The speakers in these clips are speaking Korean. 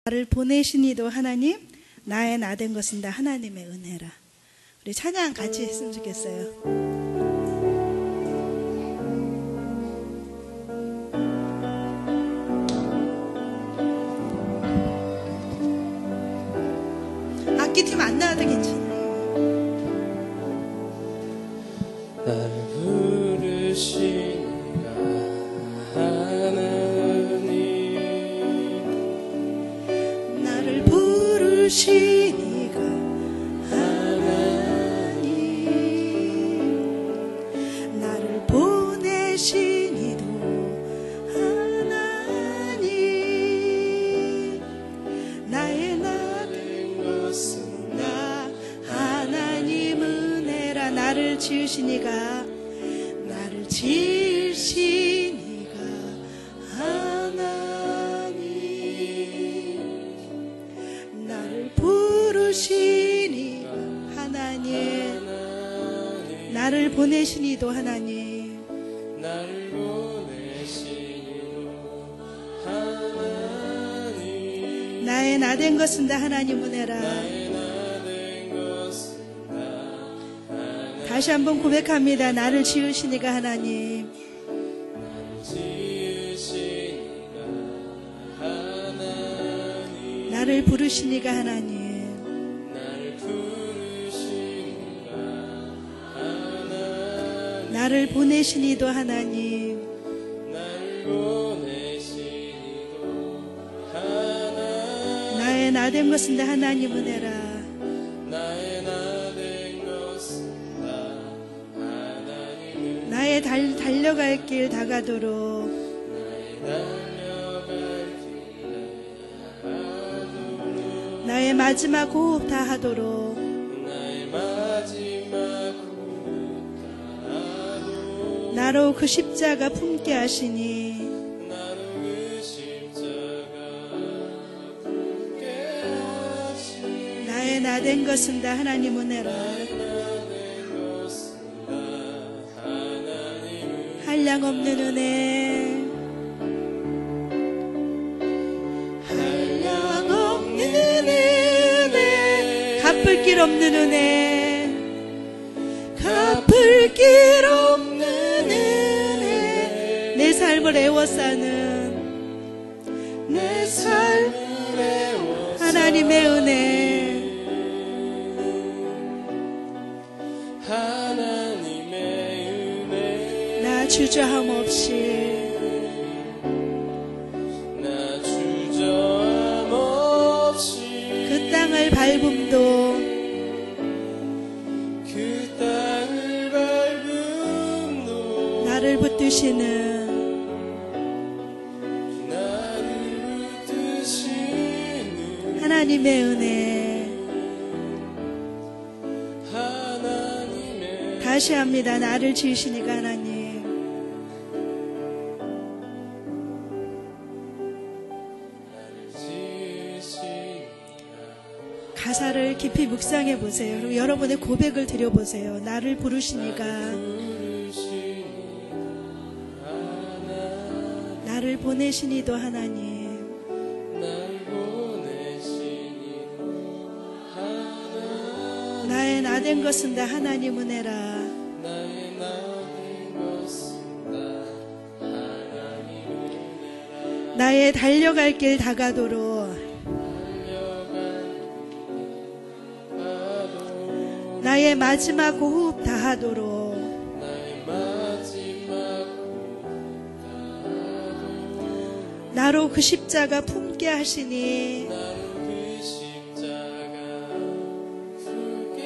나를 보내시니도 하나님, 나의 나 된 것은 다 하나님의 은혜라. 우리 찬양 같이 했으면 좋겠어요. 악기팀 안 나와도 괜찮아요. 날 부르시니가 하나님, 나를 부르시니가 하나님, 나를 보내시니도 하나님, 나의 나 된 것은 다 하나님 은혜라. 나를 지으시니가, 나를 지으시니가 하나님, 나를 부르시니가 하나님, 나를 보내시니도 하나님, 나를 보내시니도 하나님, 나의 나 된 것은 다 하나님 은혜라. 나의 나 된 것은 다 하나님, 다시 한번 고백합니다. 나를 지으시니가 하나님, 지으시니가 하나님, 나를 부르시니가 하나님, 나를 부르시니가 하나님, 나를 보내시니도 하나님, 나를 보내시니도 하나님, 나의 나 된 것은 다 하나님 은혜라. 나의 나 된 것은 다 하나님, 나의 달려갈 길 다가도록, 달려갈 길 다가도록, 나의 마지막 호흡 다하도록, 나의 마지막 호흡 다하도록, 나로 그 십자가 품게 하시니 나로 그 십자가 품게 하시니, 나의 나 된 것은 다 하나님 은혜라. 나 된 것은 다 하나님, 한량없는 은혜, 한량없는 은혜, 갚을 길 없는 은혜, 갚을 길 없는 은혜, 내 삶을 애워싸는 내 삶 하나님의 은혜, 하나님의 은혜, 나 주저함 없이 나 주저함 없이 그 땅을 밟음도 그 땅을 밟음도 나를 붙드시는 나를 붙드시는 하나님의 은혜. 하나님의, 다시 합니다. 나를 지으시니까 하나님, 가사를 깊이 묵상해 보세요. 그리고 여러분의 고백을 드려보세요. 나를 부르시니까, 나를 보내시니도 하나님, 날 보내시니도 하나님, 나의 나 된 것은 다 하나님 은혜라. 나의 나 된 것은 다 하나님 은혜라. 나의 달려갈 길 다가도록, 나의 마지막 호흡 다하도록, 나의 마지막 호흡 다하도록, 나로 그 십자가 품게 하시니 나로 그 십자가 품게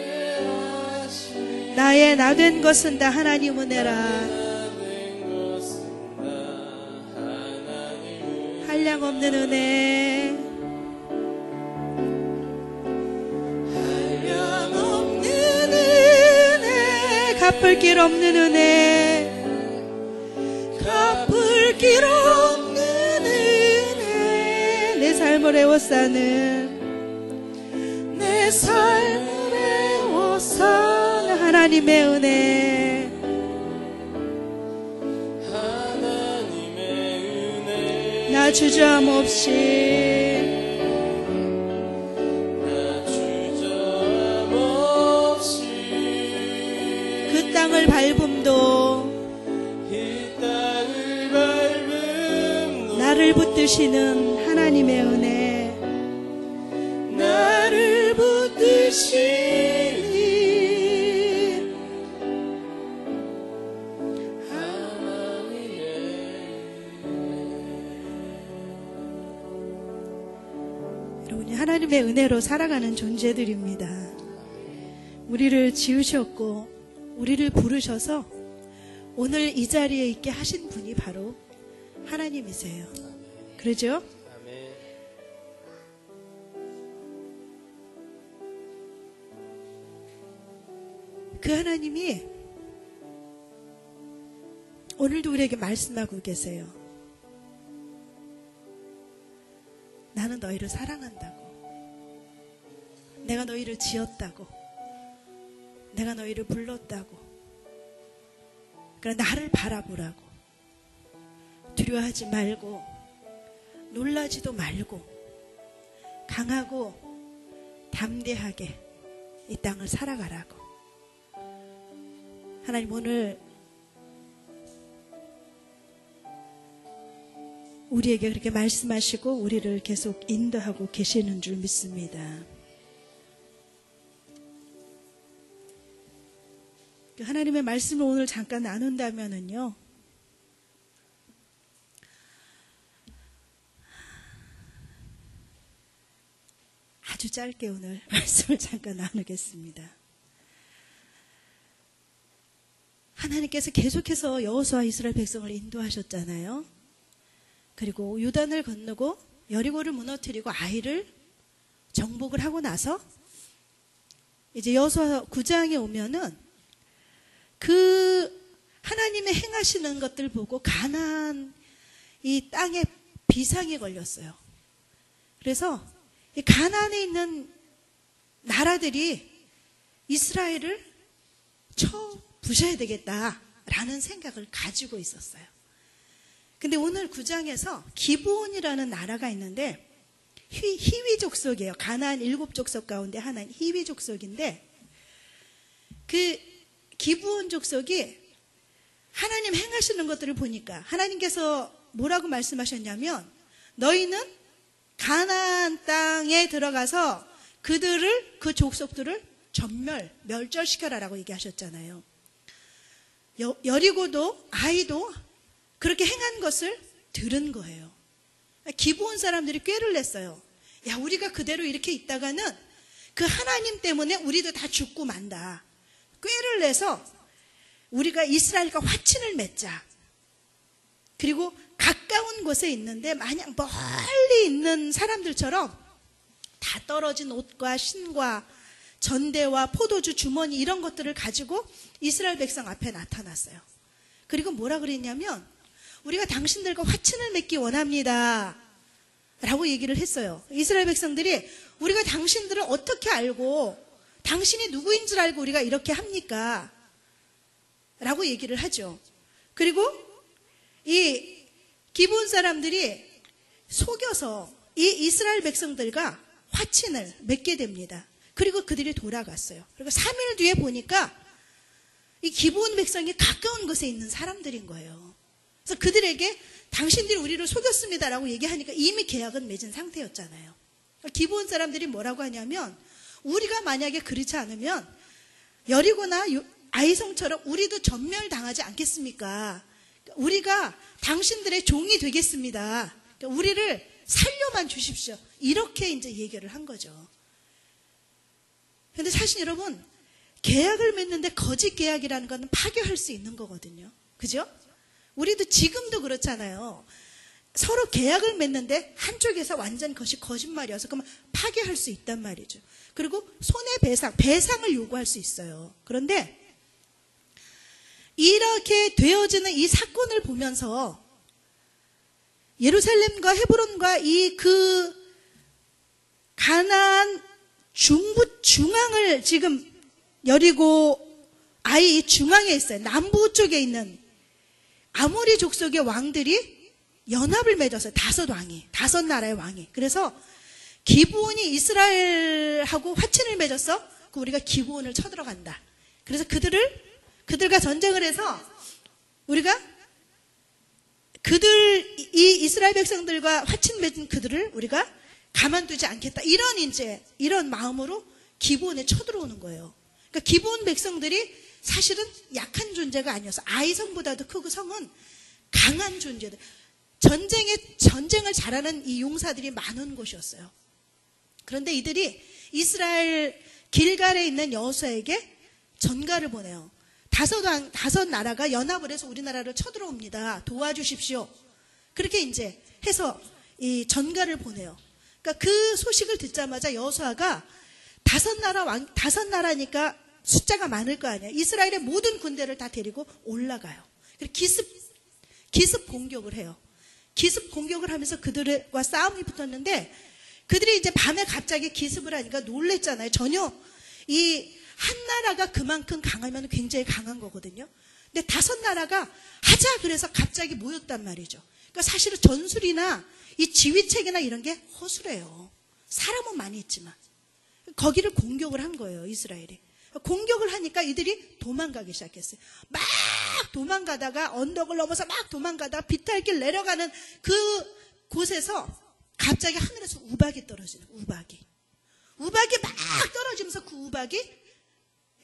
하시니, 나의 나 된 것은 다 하나님 은혜라. 나 된 것은 다 하나님, 한량없는 은혜, 한량없는 은혜, 갚을 길 없는 은혜, 갚을 길 없는 은혜, 내 삶을 애워싸는 내 삶을 애워싸는 하나님의 은혜, 하나님의 은혜, 나 주저함 없이 붙드시는 하나님의 은혜, 나를 붙드시니 여러분이 하나님의 은혜로 살아가는 존재들입니다. 우리를 지으셨고 우리를 부르셔서 오늘 이 자리에 있게 하신 분이 바로 하나님이세요. 그러죠? 아멘. 그 하나님이 오늘도 우리에게 말씀하고 계세요. 나는 너희를 사랑한다고. 내가 너희를 지었다고. 내가 너희를 불렀다고. 그러나 나를 바라보라고. 두려워하지 말고 놀라지도 말고 강하고 담대하게 이 땅을 살아가라고. 하나님 오늘 우리에게 그렇게 말씀하시고 우리를 계속 인도하고 계시는 줄 믿습니다. 하나님의 말씀을 오늘 잠깐 나눈다면은요, 아주 짧게 오늘 말씀을 잠깐 나누겠습니다. 하나님께서 계속해서 여호수아 이스라엘 백성을 인도하셨잖아요. 그리고 요단을 건너고 여리고를 무너뜨리고 아이를 정복을 하고 나서 이제 여호수아 9장에 오면은 그 하나님의 행하시는 것들 보고 가나안 이 땅에 비상이 걸렸어요. 그래서 이 가나안에 있는 나라들이 이스라엘을 쳐 부셔야 되겠다라는 생각을 가지고 있었어요. 근데 오늘 9장에서 기브온이라는 나라가 있는데 히위 족속이에요. 가나안 7족속 가운데 하나인 히위 족속인데 그 기브온 족속이 하나님 행하시는 것들을 보니까 하나님께서 뭐라고 말씀하셨냐면 너희는 가나안 땅에 들어가서 그들을 그 족속들을 멸절시켜라라고 얘기하셨잖아요. 여리고도 아이도 그렇게 행한 것을 들은 거예요. 기브온 사람들이 꾀를 냈어요. 야, 우리가 그대로 이렇게 있다가는 그 하나님 때문에 우리도 다 죽고 만다. 꾀를 내서 우리가 이스라엘과 화친을 맺자. 그리고 가까운 곳에 있는데 마냥 멀리 있는 사람들처럼 다 떨어진 옷과 신과 전대와 포도주 주머니 이런 것들을 가지고 이스라엘 백성 앞에 나타났어요. 그리고 뭐라 그랬냐면 우리가 당신들과 화친을 맺기 원합니다 라고 얘기를 했어요. 이스라엘 백성들이 우리가 당신들을 어떻게 알고 당신이 누구인 줄 알고 우리가 이렇게 합니까? 라고 얘기를 하죠. 그리고 이 기브온 사람들이 속여서 이 이스라엘 백성들과 화친을 맺게 됩니다. 그리고 그들이 돌아갔어요. 그리고 3일 뒤에 보니까 이 기브온 백성이 가까운 곳에 있는 사람들인 거예요. 그래서 그들에게 당신들이 우리를 속였습니다라고 얘기하니까 이미 계약은 맺은 상태였잖아요. 기브온 사람들이 뭐라고 하냐면 우리가 만약에 그렇지 않으면 여리고나 아이성처럼 우리도 전멸당하지 않겠습니까? 우리가 당신들의 종이 되겠습니다. 우리를 살려만 주십시오. 이렇게 이제 얘기를 한 거죠. 근데 사실 여러분, 계약을 맺는데 거짓 계약이라는 건 파괴할 수 있는 거거든요. 그죠? 우리도 지금도 그렇잖아요. 서로 계약을 맺는데 한쪽에서 완전 그것이 거짓말이어서 그러면 파괴할 수 있단 말이죠. 그리고 손해배상, 배상을 요구할 수 있어요. 그런데 이렇게 되어지는 이 사건을 보면서 예루살렘과 헤브론과 이 그 가나안 중앙을 지금 여리고 아이 중앙에 있어요. 남부 쪽에 있는 아모리 족속의 왕들이 연합을 맺었어요. 5왕이, 5나라의 왕이. 그래서 기브온이 이스라엘하고 화친을 맺었어. 그럼 우리가 기브온을 쳐들어간다. 그래서 그들과 전쟁을 해서 우리가 이 이스라엘 백성들과 화친 맺은 그들을 우리가 가만두지 않겠다. 이런 마음으로 기브온에 쳐들어오는 거예요. 그러니까 기브온 백성들이 사실은 약한 존재가 아니어서 아이성보다도 크고 성은 강한 존재들. 전쟁을 잘하는 이 용사들이 많은 곳이었어요. 그런데 이들이 이스라엘 길갈에 있는 여호수아에게 전가를 보내요. 다섯 나라가 연합을 해서 우리나라를 쳐들어옵니다. 도와주십시오. 그렇게 이제 해서 이 전가를 보내요. 그러니까 그 소식을 듣자마자 여호수아가 다섯 나라니까 숫자가 많을 거 아니에요. 이스라엘의 모든 군대를 다 데리고 올라가요. 그리고 기습 공격을 해요. 기습 공격을 하면서 그들과 싸움이 붙었는데 그들이 이제 밤에 갑자기 기습을 하니까 놀랬잖아요. 전혀 이 한 나라가 그만큼 강하면 굉장히 강한 거거든요. 근데 다섯 나라가 하자 그래서 갑자기 모였단 말이죠. 그러니까 사실은 전술이나 이 지휘체계나 이런 게 허술해요. 사람은 많이 있지만. 거기를 공격을 한 거예요, 이스라엘이. 공격을 하니까 이들이 도망가기 시작했어요. 막 도망가다가 언덕을 넘어서 막 도망가다가 비탈길 내려가는 그 곳에서 갑자기 하늘에서 우박이 떨어지는 우박이 막 떨어지면서 그 우박이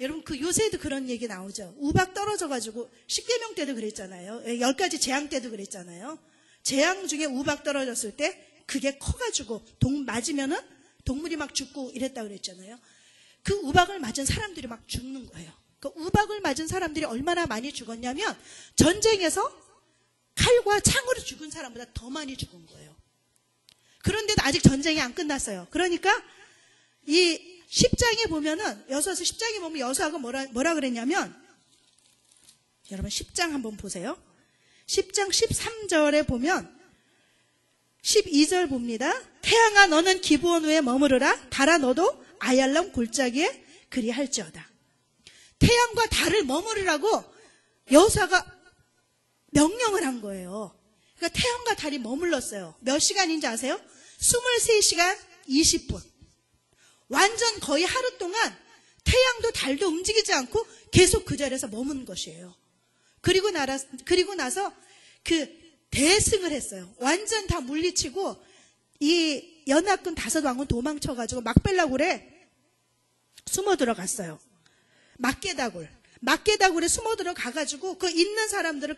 여러분 그 요새도 그런 얘기 나오죠. 우박 떨어져가지고 십계명 때도 그랬잖아요. 10가지 재앙 때도 그랬잖아요. 재앙 중에 우박 떨어졌을 때 그게 커가지고 맞으면은 동물이 막 죽고 이랬다고 그랬잖아요. 그 우박을 맞은 사람들이 막 죽는 거예요. 그 우박을 맞은 사람들이 얼마나 많이 죽었냐면 전쟁에서 칼과 창으로 죽은 사람보다 더 많이 죽은 거예요. 그런데도 아직 전쟁이 안 끝났어요. 그러니까 이 10장에 보면은 여호수아서 10장에 보면 여호수아가 뭐라 그랬냐면 여러분 10장 한번 보세요. 10장 13절에 보면 12절 봅니다. 태양아 너는 기브온 위에 머무르라. 달아 너도 아얄람 골짜기에 그리할지어다. 태양과 달을 머무르라고 여호수아가 명령을 한 거예요. 그러니까 태양과 달이 머물렀어요. 몇 시간인지 아세요? 23시간 20분. 완전 거의 하루 동안 태양도 달도 움직이지 않고 계속 그 자리에서 머문 것이에요. 그리고 나서 그 대승을 했어요. 완전 다 물리치고 이 연합군 5왕은 도망쳐가지고 막벨라굴에 숨어 들어갔어요. 막게다굴에 숨어 들어가가지고 그 있는 사람들을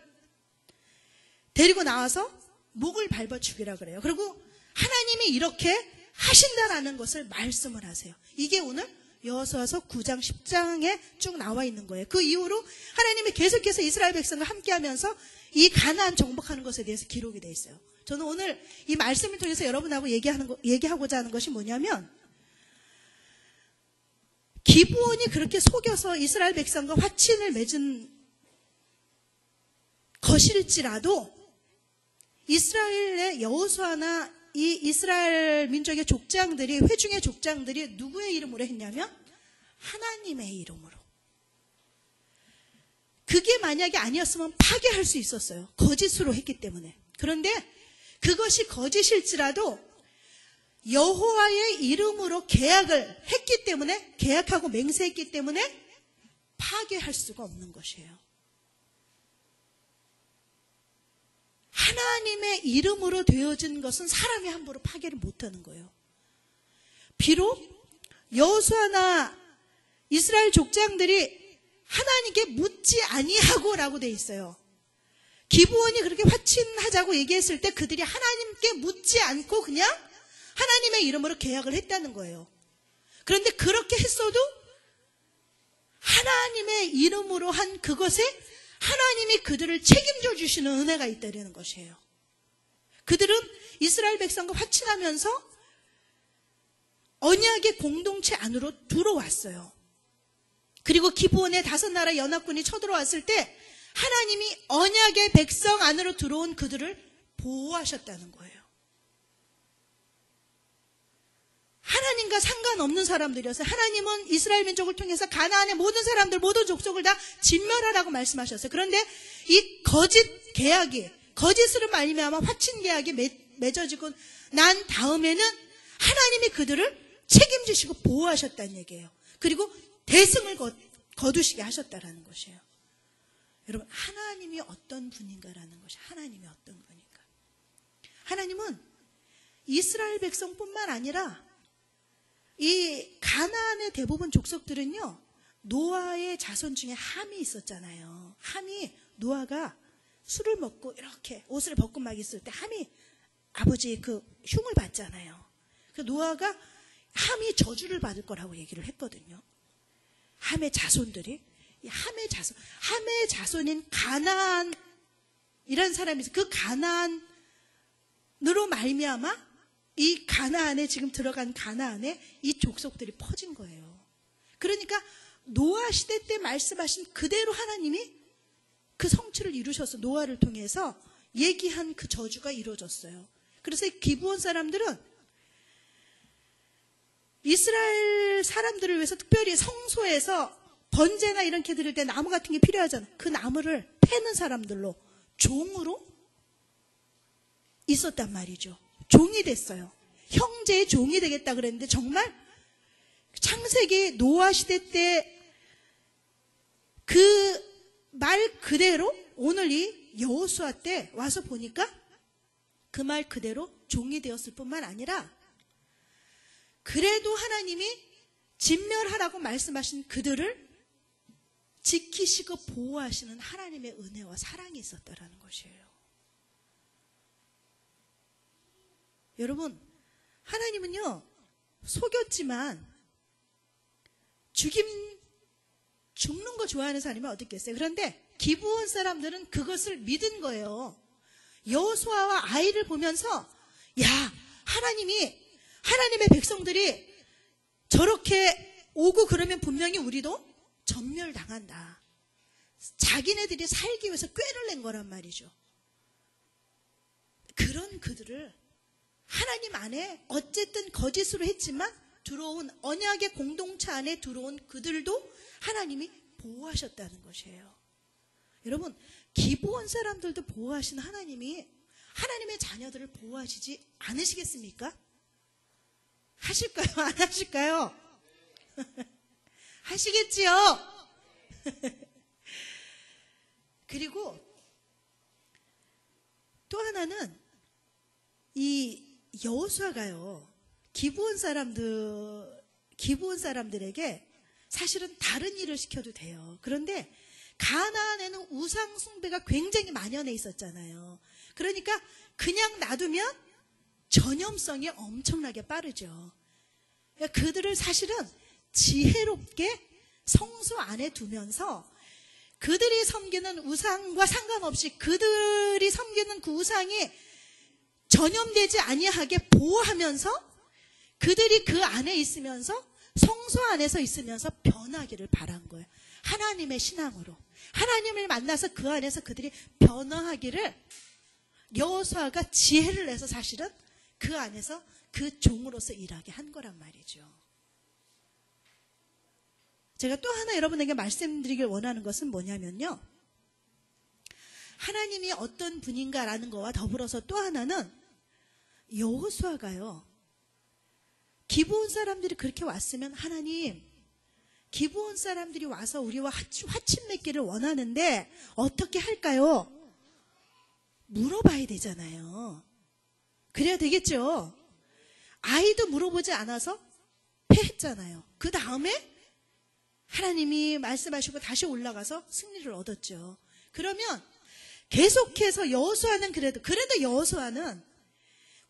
데리고 나와서 목을 밟아 죽이라 그래요. 그리고 하나님이 이렇게 하신다라는 것을 말씀을 하세요. 이게 오늘 여호수아서 9장 10장에 쭉 나와 있는 거예요. 그 이후로 하나님이 계속해서 이스라엘 백성과 함께하면서 이 가나안 정복하는 것에 대해서 기록이 되어 있어요. 저는 오늘 이 말씀을 통해서 여러분하고 얘기하고자 하는 것이 뭐냐면 기브온이 그렇게 속여서 이스라엘 백성과 화친을 맺은 것일지라도 이스라엘의 여호수아나 이 이스라엘 민족의 족장들이 회중의 족장들이 누구의 이름으로 했냐면 하나님의 이름으로. 그게 만약에 아니었으면 파괴할 수 있었어요. 거짓으로 했기 때문에. 그런데 그것이 거짓일지라도 여호와의 이름으로 계약을 했기 때문에 계약하고 맹세했기 때문에 파괴할 수가 없는 것이에요. 하나님의 이름으로 되어진 것은 사람이 함부로 파괴를 못하는 거예요. 비록 여호수아나 이스라엘 족장들이 하나님께 묻지 아니하고라고 돼 있어요. 기브온이 그렇게 화친하자고 얘기했을 때 그들이 하나님께 묻지 않고 그냥 하나님의 이름으로 계약을 했다는 거예요. 그런데 그렇게 했어도 하나님의 이름으로 한 그것에 하나님이 그들을 책임져 주시는 은혜가 있다는 것이에요. 그들은 이스라엘 백성과 화친하면서 언약의 공동체 안으로 들어왔어요. 그리고 기브온의 5나라 연합군이 쳐들어왔을 때 하나님이 언약의 백성 안으로 들어온 그들을 보호하셨다는 거예요. 하나님과 상관없는 사람들이었어요. 하나님은 이스라엘 민족을 통해서 가나안의 모든 사람들, 모든 족속을 다 진멸하라고 말씀하셨어요. 그런데 이 거짓 계약이, 거짓으로 말미암아 화친 계약이 맺어지고 난 다음에는 하나님이 그들을 책임지시고 보호하셨다는 얘기예요. 그리고 대승을 거두시게 하셨다라는 것이에요. 여러분, 하나님이 어떤 분인가라는 것이, 하나님이 어떤 분인가. 하나님은 이스라엘 백성뿐만 아니라 이 가나안의 대부분 족속들은요, 노아의 자손 중에 함이 있었잖아요. 함이, 노아가 술을 먹고 이렇게 옷을 벗고 막 있을 때 함이 아버지의 그 흉을 받잖아요. 그 노아가 함이 저주를 받을 거라고 얘기를 했거든요. 함의 자손들이, 이 함의 자손인 가나안이라는 사람이 있어요. 그 가나안으로 말미암아 이 가나안에, 지금 들어간 가나안에 이 족속들이 퍼진 거예요. 그러니까 노아 시대 때 말씀하신 그대로 하나님이 그 성취를 이루셔서 노아를 통해서 얘기한 그 저주가 이루어졌어요. 그래서 이 기브온 사람들은 이스라엘 사람들을 위해서 특별히 성소에서 번제나 이런 게 드릴 때 나무 같은 게 필요하잖아요. 그 나무를 패는 사람들로, 종으로 있었단 말이죠. 종이 됐어요. 형제의 종이 되겠다 그랬는데, 정말 창세기 노아 시대 때 그 말 그대로 오늘 이 여호수아 때 와서 보니까 그 말 그대로 종이 되었을 뿐만 아니라, 그래도 하나님이 진멸하라고 말씀하신 그들을 지키시고 보호하시는 하나님의 은혜와 사랑이 있었다라는 것이에요. 여러분, 하나님은요, 속였지만 죽는 거 좋아하는 사람이 어디 있겠어요? 그런데 기브온 사람들은 그것을 믿은 거예요. 여호수아와 아이를 보면서, 야, 하나님의 백성들이 저렇게 오고 그러면 분명히 우리도 전멸당한다. 자기네들이 살기 위해서 꾀를 낸 거란 말이죠. 그런 그들을 하나님 안에 어쨌든 거짓으로 했지만 들어온 언약의 공동체 안에 들어온 그들도 하나님이 보호하셨다는 것이에요. 여러분, 기브온 사람들도 보호하신 하나님이 하나님의 자녀들을 보호하시지 않으시겠습니까? 하실까요? 안 하실까요? 하시겠지요? 그리고 또 하나는 이 여호수아가요, 기브온 사람들에게 사실은 다른 일을 시켜도 돼요. 그런데 가나안에는 우상 숭배가 굉장히 만연해 있었잖아요. 그러니까 그냥 놔두면 전염성이 엄청나게 빠르죠. 그러니까 그들을 사실은 지혜롭게 성소 안에 두면서 그들이 섬기는 우상과 상관없이 그들이 섬기는 그 우상이 전염되지 아니하게 보호하면서 그들이 그 안에 있으면서 성소 안에서 있으면서 변하기를 바란 거예요. 하나님의 신앙으로. 하나님을 만나서 그 안에서 그들이 변화하기를 여호수아가 지혜를 내서 사실은 그 안에서 그 종으로서 일하게 한 거란 말이죠. 제가 또 하나 여러분에게 말씀드리길 원하는 것은 뭐냐면요, 하나님이 어떤 분인가라는 거와 더불어서 또 하나는 여호수아가요, 기브온 사람들이 그렇게 왔으면 하나님, 기브온 사람들이 와서 우리와 화친 맺기를 원하는데 어떻게 할까요? 물어봐야 되잖아요. 그래야 되겠죠. 아이도 물어보지 않아서 패했잖아요. 그 다음에 하나님이 말씀하시고 다시 올라가서 승리를 얻었죠. 그러면 계속해서 여호수아는 그래도 여호수아는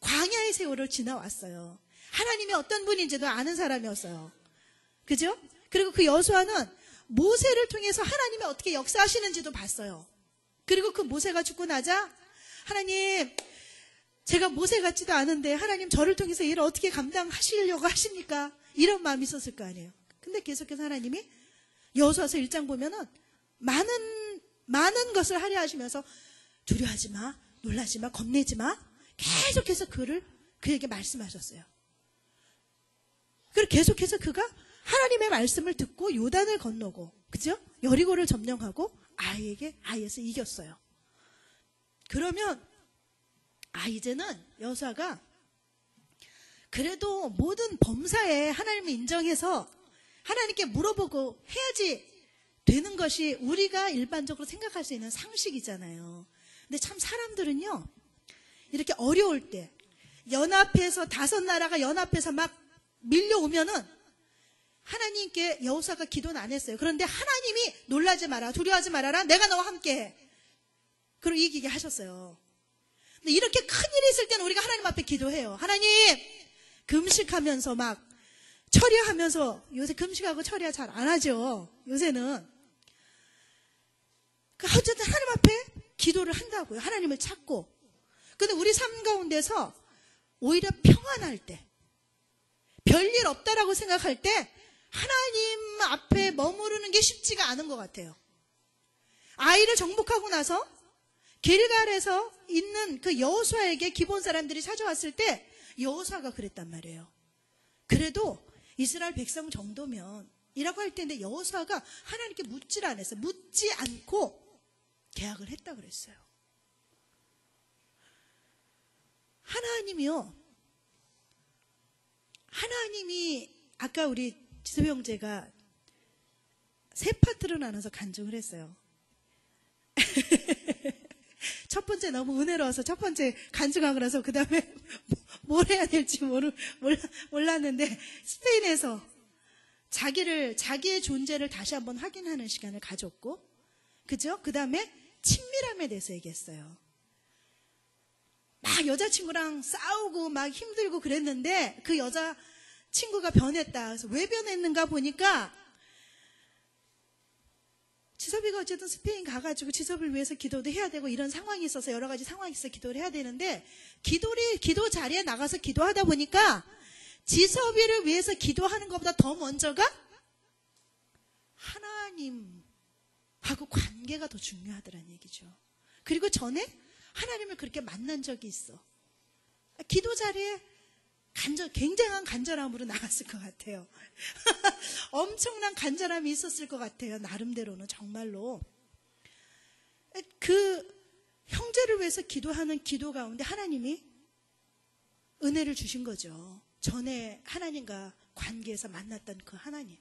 광야의 세월을 지나왔어요. 하나님이 어떤 분인지도 아는 사람이었어요. 그죠? 그리고 그 여호수아는 모세를 통해서 하나님이 어떻게 역사하시는지도 봤어요. 그리고 그 모세가 죽고 나자, 하나님, 제가 모세 같지도 않은데 하나님 저를 통해서 일을 어떻게 감당하시려고 하십니까? 이런 마음이 있었을 거 아니에요. 근데 계속해서 하나님이 여호수아서 1장 보면은 많은 것을 하려 하시면서 두려워하지 마, 놀라지 마, 겁내지 마, 계속해서 그에게 말씀하셨어요. 그리고 계속해서 그가 하나님의 말씀을 듣고 요단을 건너고, 그죠? 여리고를 점령하고 아이에서 이겼어요. 그러면 이제는 여호수아가 그래도 모든 범사에 하나님을 인정해서 하나님께 물어보고 해야지 되는 것이 우리가 일반적으로 생각할 수 있는 상식이잖아요. 근데 참 사람들은요, 이렇게 어려울 때 연합해서 5나라가 연합해서 막 밀려오면은 하나님께 여호수아가 기도는 안 했어요. 그런데 하나님이 놀라지 마라, 두려워하지 말아라, 내가 너와 함께해. 그리고 이기게 하셨어요. 근데 이렇게 큰일이 있을 때는 우리가 하나님 앞에 기도해요. 하나님, 금식하면서 막 철야하면서, 요새 금식하고 철야 잘 안 하죠. 요새는. 어쨌든 하나님 앞에 기도를 한다고요. 하나님을 찾고. 근데 우리 삶 가운데서 오히려 평안할 때, 별일 없다라고 생각할 때 하나님 앞에 머무르는 게 쉽지가 않은 것 같아요. 아이를 정복하고 나서 길갈에서 있는 그 여호수아에게 기브온 사람들이 찾아왔을 때 여호수아가 그랬단 말이에요. 그래도 이스라엘 백성 정도면 이라고 할 텐데 여호수아가 하나님께 묻질 않았어요. 묻지 않고 계약을 했다 그랬어요. 하나님이 아까 우리 지섭이 형제가 세 파트로 나눠서 간증을 했어요. 첫 번째 너무 은혜로워서 첫 번째 간증하고 나서 그 다음에 뭘 해야 될지 몰랐는데 스페인에서 자기의 존재를 다시 한번 확인하는 시간을 가졌고, 그죠? 그 다음에 친밀함에 대해서 얘기했어요. 막 여자친구랑 싸우고 막 힘들고 그랬는데 그 여자친구가 변했다. 그래서 왜 변했는가 보니까 지섭이가 어쨌든 스페인 가가지고 지섭을 위해서 기도도 해야 되고 이런 상황이 있어서 여러 가지 상황이 있어서 기도를 해야 되는데 기도 자리에 나가서 기도하다 보니까 지섭이를 위해서 기도하는 것보다 더 먼저가 하나님하고 관계가 더 중요하더란 얘기죠. 그리고 전에 하나님을 그렇게 만난 적이 있어. 기도 자리에 굉장한 간절함으로 나갔을 것 같아요. 엄청난 간절함이 있었을 것 같아요. 나름대로는 정말로. 그 형제를 위해서 기도하는 기도 가운데 하나님이 은혜를 주신 거죠. 전에 하나님과 관계에서 만났던 그 하나님.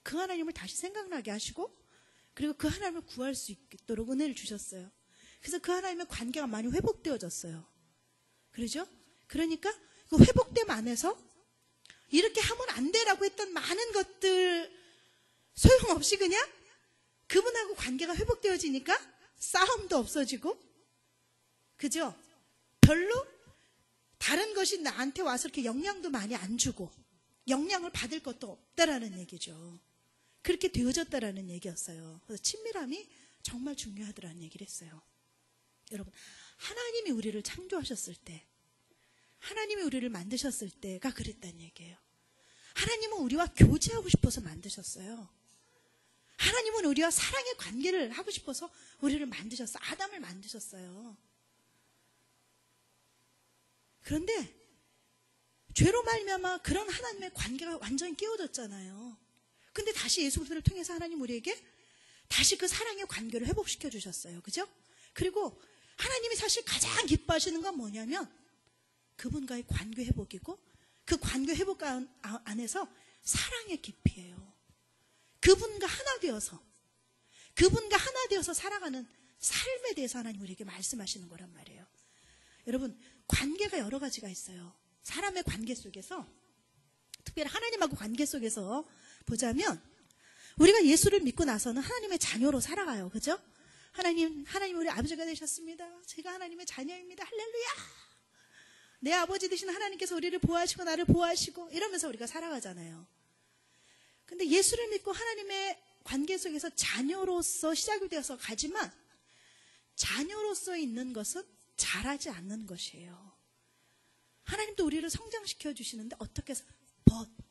그 하나님을 다시 생각나게 하시고 그리고 그 하나님을 구할 수 있도록 은혜를 주셨어요. 그래서 그 하나님의 관계가 많이 회복되어졌어요. 그러죠? 그러니까 그 회복됨 안에서 이렇게 하면 안 되라고 했던 많은 것들 소용없이 그냥 그분하고 관계가 회복되어지니까 싸움도 없어지고, 그죠? 별로 다른 것이 나한테 와서 이렇게 영향도 많이 안 주고 영향을 받을 것도 없다라는 얘기죠. 그렇게 되어졌다라는 얘기였어요. 그래서 친밀함이 정말 중요하더라는 얘기를 했어요. 여러분, 하나님이 우리를 창조하셨을 때, 하나님이 우리를 만드셨을 때가 그랬다는 얘기예요. 하나님은 우리와 교제하고 싶어서 만드셨어요. 하나님은 우리와 사랑의 관계를 하고 싶어서 우리를 만드셨어요. 아담을 만드셨어요. 그런데 죄로 말미암아 그런 하나님의 관계가 완전히 깨어졌잖아요. 근데 다시 예수 그리스도를 통해서 하나님 우리에게 다시 그 사랑의 관계를 회복시켜 주셨어요. 그죠? 그리고 하나님이 사실 가장 기뻐하시는 건 뭐냐면 그분과의 관계 회복이고 그 관계 회복 안에서 사랑의 깊이예요. 그분과 하나 되어서 살아가는 삶에 대해서 하나님 우리에게 말씀하시는 거란 말이에요. 여러분, 관계가 여러 가지가 있어요. 사람의 관계 속에서, 특별히 하나님하고 관계 속에서 보자면 우리가 예수를 믿고 나서는 하나님의 자녀로 살아가요. 그죠? 하나님 우리 아버지가 되셨습니다. 제가 하나님의 자녀입니다. 할렐루야. 내 아버지 되신 하나님께서 우리를 보호하시고 나를 보호하시고 이러면서 우리가 살아가잖아요. 근데 예수를 믿고 하나님의 관계 속에서 자녀로서 시작이 되어서 가지만 자녀로서 있는 것은 잘하지 않는 것이에요. 하나님도 우리를 성장시켜 주시는데 어떻게 해서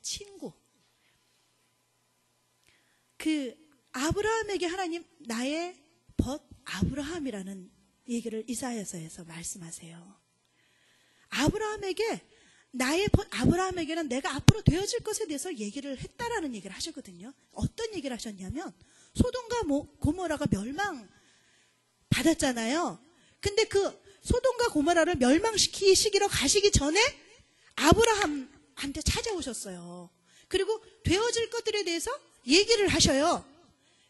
친구. 그 아브라함에게 하나님 나의 아브라함이라는 얘기를 이사야서에서 말씀하세요. 아브라함에게는 내가 앞으로 되어질 것에 대해서 얘기를 했다라는 얘기를 하셨거든요. 어떤 얘기를 하셨냐면 소돔과 고모라가 멸망 받았잖아요. 근데 그 소돔과 고모라를 멸망시키시기로 가시기 전에 아브라함한테 찾아오셨어요. 그리고 되어질 것들에 대해서 얘기를 하셔요.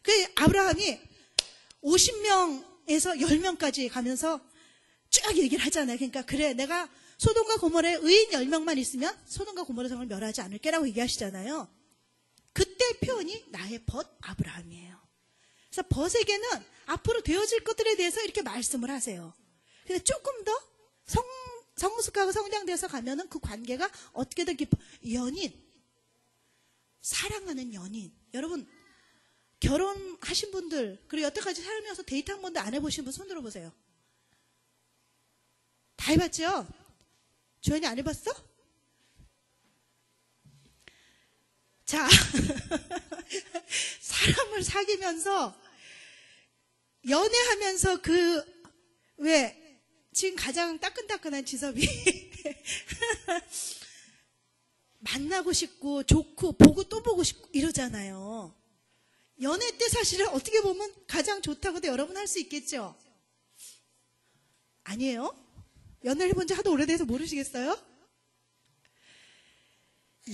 그 아브라함이 50명에서 10명까지 가면서 쭉 얘기를 하잖아요. 그러니까 그래 내가 소돔과 고모라에 의인 10명만 있으면 소돔과 고모라 성을 멸하지 않을게라고 얘기하시잖아요. 그때 표현이 나의 벗 아브라함이에요. 그래서 벗에게는 앞으로 되어질 것들에 대해서 이렇게 말씀을 하세요. 근데 조금 더 성숙하고 성장돼서 가면은 그 관계가 어떻게 더 깊어. 연인, 사랑하는 연인. 여러분 결혼하신 분들 그리고 여태까지 살면서 데이트 한 번도 안 해보신 분 손 들어보세요. 다 해봤죠? 조연이 안 해봤어? 자, 사람을 사귀면서 연애하면서 왜 지금 가장 따끈따끈한 지섭이 만나고 싶고 좋고 보고 또 보고 싶고 이러잖아요. 연애 때 사실은 어떻게 보면 가장 좋다고도 여러분 할 수 있겠죠? 아니에요? 연애를 해본 지 하도 오래돼서 모르시겠어요?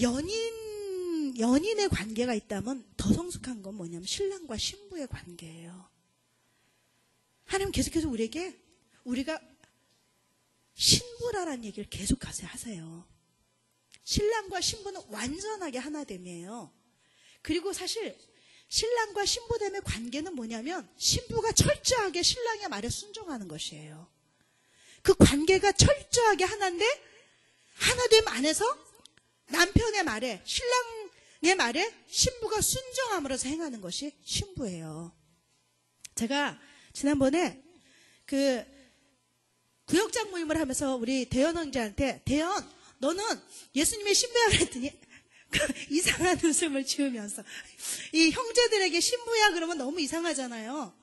연인의 관계가 있다면 더 성숙한 건 뭐냐면 신랑과 신부의 관계예요. 하나님 계속해서 우리가 신부라는 얘기를 계속 하세요. 신랑과 신부는 완전하게 하나됨이에요. 그리고 사실 신랑과 신부됨의 관계는 뭐냐면 신부가 철저하게 신랑의 말에 순종하는 것이에요. 그 관계가 철저하게 하나인데 하나됨 안에서 남편의 말에 신랑의 말에 신부가 순종함으로써 행하는 것이 신부예요. 제가 지난번에 그 구역장 모임을 하면서 우리 대현 형제한테 대현 너는 예수님의 신부야 그랬더니 이상한 웃음을 지으면서 이 형제들에게 신부야 그러면 너무 이상하잖아요.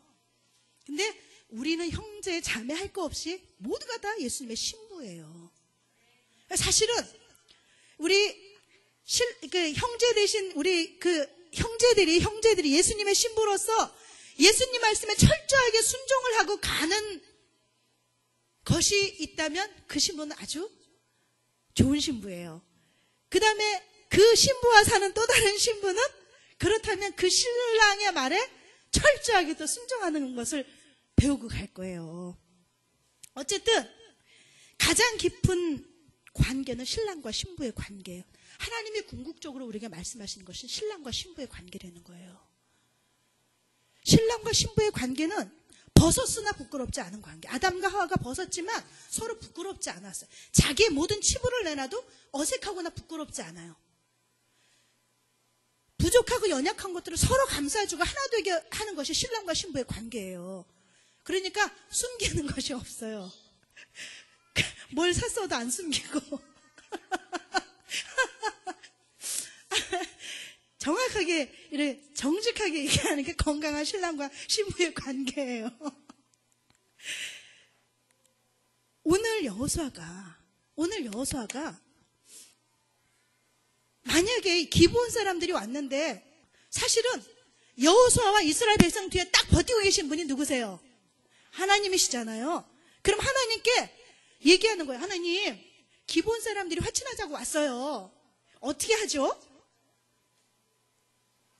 근데 우리는 형제 자매 할 거 없이 모두가 다 예수님의 신부예요. 사실은 우리 형제 대신 우리 형제들이 예수님의 신부로서 예수님 말씀에 철저하게 순종을 하고 가는 것이 있다면 그 신부는 아주 좋은 신부예요. 그 다음에 그 신부와 사는 또 다른 신부는 그렇다면 그 신랑의 말에 철저하게 또 순종하는 것을 배우고 갈 거예요. 어쨌든 가장 깊은 관계는 신랑과 신부의 관계예요. 하나님이 궁극적으로 우리에게 말씀하시는 것은 신랑과 신부의 관계라는 거예요. 신랑과 신부의 관계는 벗었으나 부끄럽지 않은 관계. 아담과 하와가 벗었지만 서로 부끄럽지 않았어요. 자기의 모든 치부를 내놔도 어색하거나 부끄럽지 않아요. 부족하고 연약한 것들을 서로 감싸주고 하나 되게 하는 것이 신랑과 신부의 관계예요. 그러니까 숨기는 것이 없어요. 뭘 샀어도 안 숨기고 정확하게 이렇게 정직하게 얘기하는 게 건강한 신랑과 신부의 관계예요. 오늘 여호수아가 만약에 기브온 사람들이 왔는데 사실은 여호수아와 이스라엘 백성 뒤에 딱 버티고 계신 분이 누구세요? 하나님이시잖아요. 그럼 하나님께 얘기하는 거예요. 하나님, 기브온 사람들이 화친하자고 왔어요. 어떻게 하죠?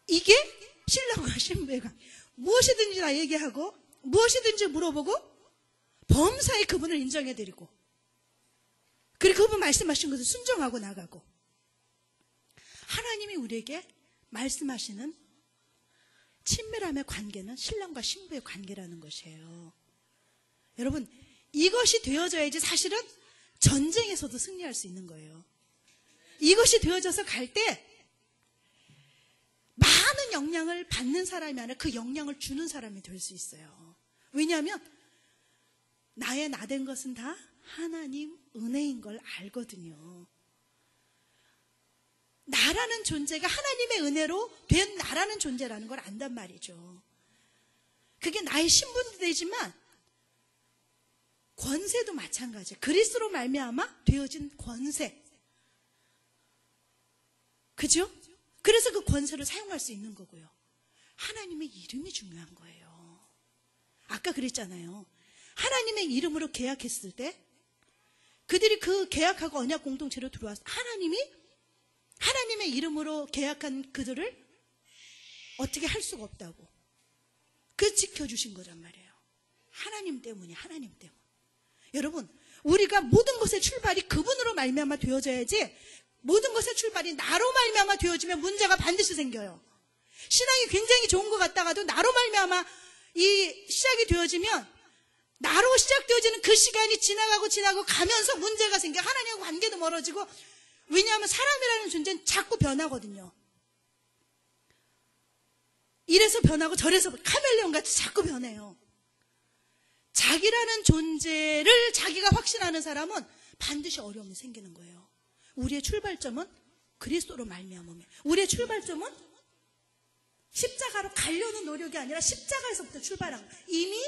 이게 신랑과 신부의 관계. 무엇이든지 다 얘기하고 무엇이든지 물어보고 범사에 그분을 인정해드리고 그리고 그분 말씀하신 것을 순종하고 나가고 하나님이 우리에게 말씀하시는 친밀함의 관계는 신랑과 신부의 관계라는 것이에요. 여러분 이것이 되어져야지 사실은 전쟁에서도 승리할 수 있는 거예요. 이것이 되어져서 갈 때 많은 영향을 받는 사람이 아니라 그 영향을 주는 사람이 될 수 있어요. 왜냐하면 나의 나된 것은 다 하나님 은혜인 걸 알거든요. 나라는 존재가 하나님의 은혜로 된 나라는 존재라는 걸 안단 말이죠. 그게 나의 신분도 되지만 권세도 마찬가지예요. 그리스도로 말미암아 되어진 권세. 그죠? 그래서 그 권세를 사용할 수 있는 거고요. 하나님의 이름이 중요한 거예요. 아까 그랬잖아요. 하나님의 이름으로 계약했을 때 그들이 그 계약하고 언약 공동체로 들어와서 하나님이 하나님의 이름으로 계약한 그들을 어떻게 할 수가 없다고. 그 지켜주신 거란 말이에요. 하나님 때문이 하나님 때문. 여러분, 우리가 모든 것의 출발이 그분으로 말미암아 되어져야지, 모든 것의 출발이 나로 말미암아 되어지면 문제가 반드시 생겨요. 신앙이 굉장히 좋은 것 같다가도 나로 말미암아 이 시작이 되어지면, 나로 시작되어지는 그 시간이 지나가고 가면서 문제가 생겨. 하나님과 관계도 멀어지고. 왜냐하면 사람이라는 존재는 자꾸 변하거든요. 이래서 변하고 저래서 카멜레온 같이 자꾸 변해요. 자기라는 존재를 자기가 확신하는 사람은 반드시 어려움이 생기는 거예요. 우리의 출발점은 그리스도로 말미암음이에요. 우리의 출발점은 십자가로 가려는 노력이 아니라 십자가에서부터 출발한 거예요. 이미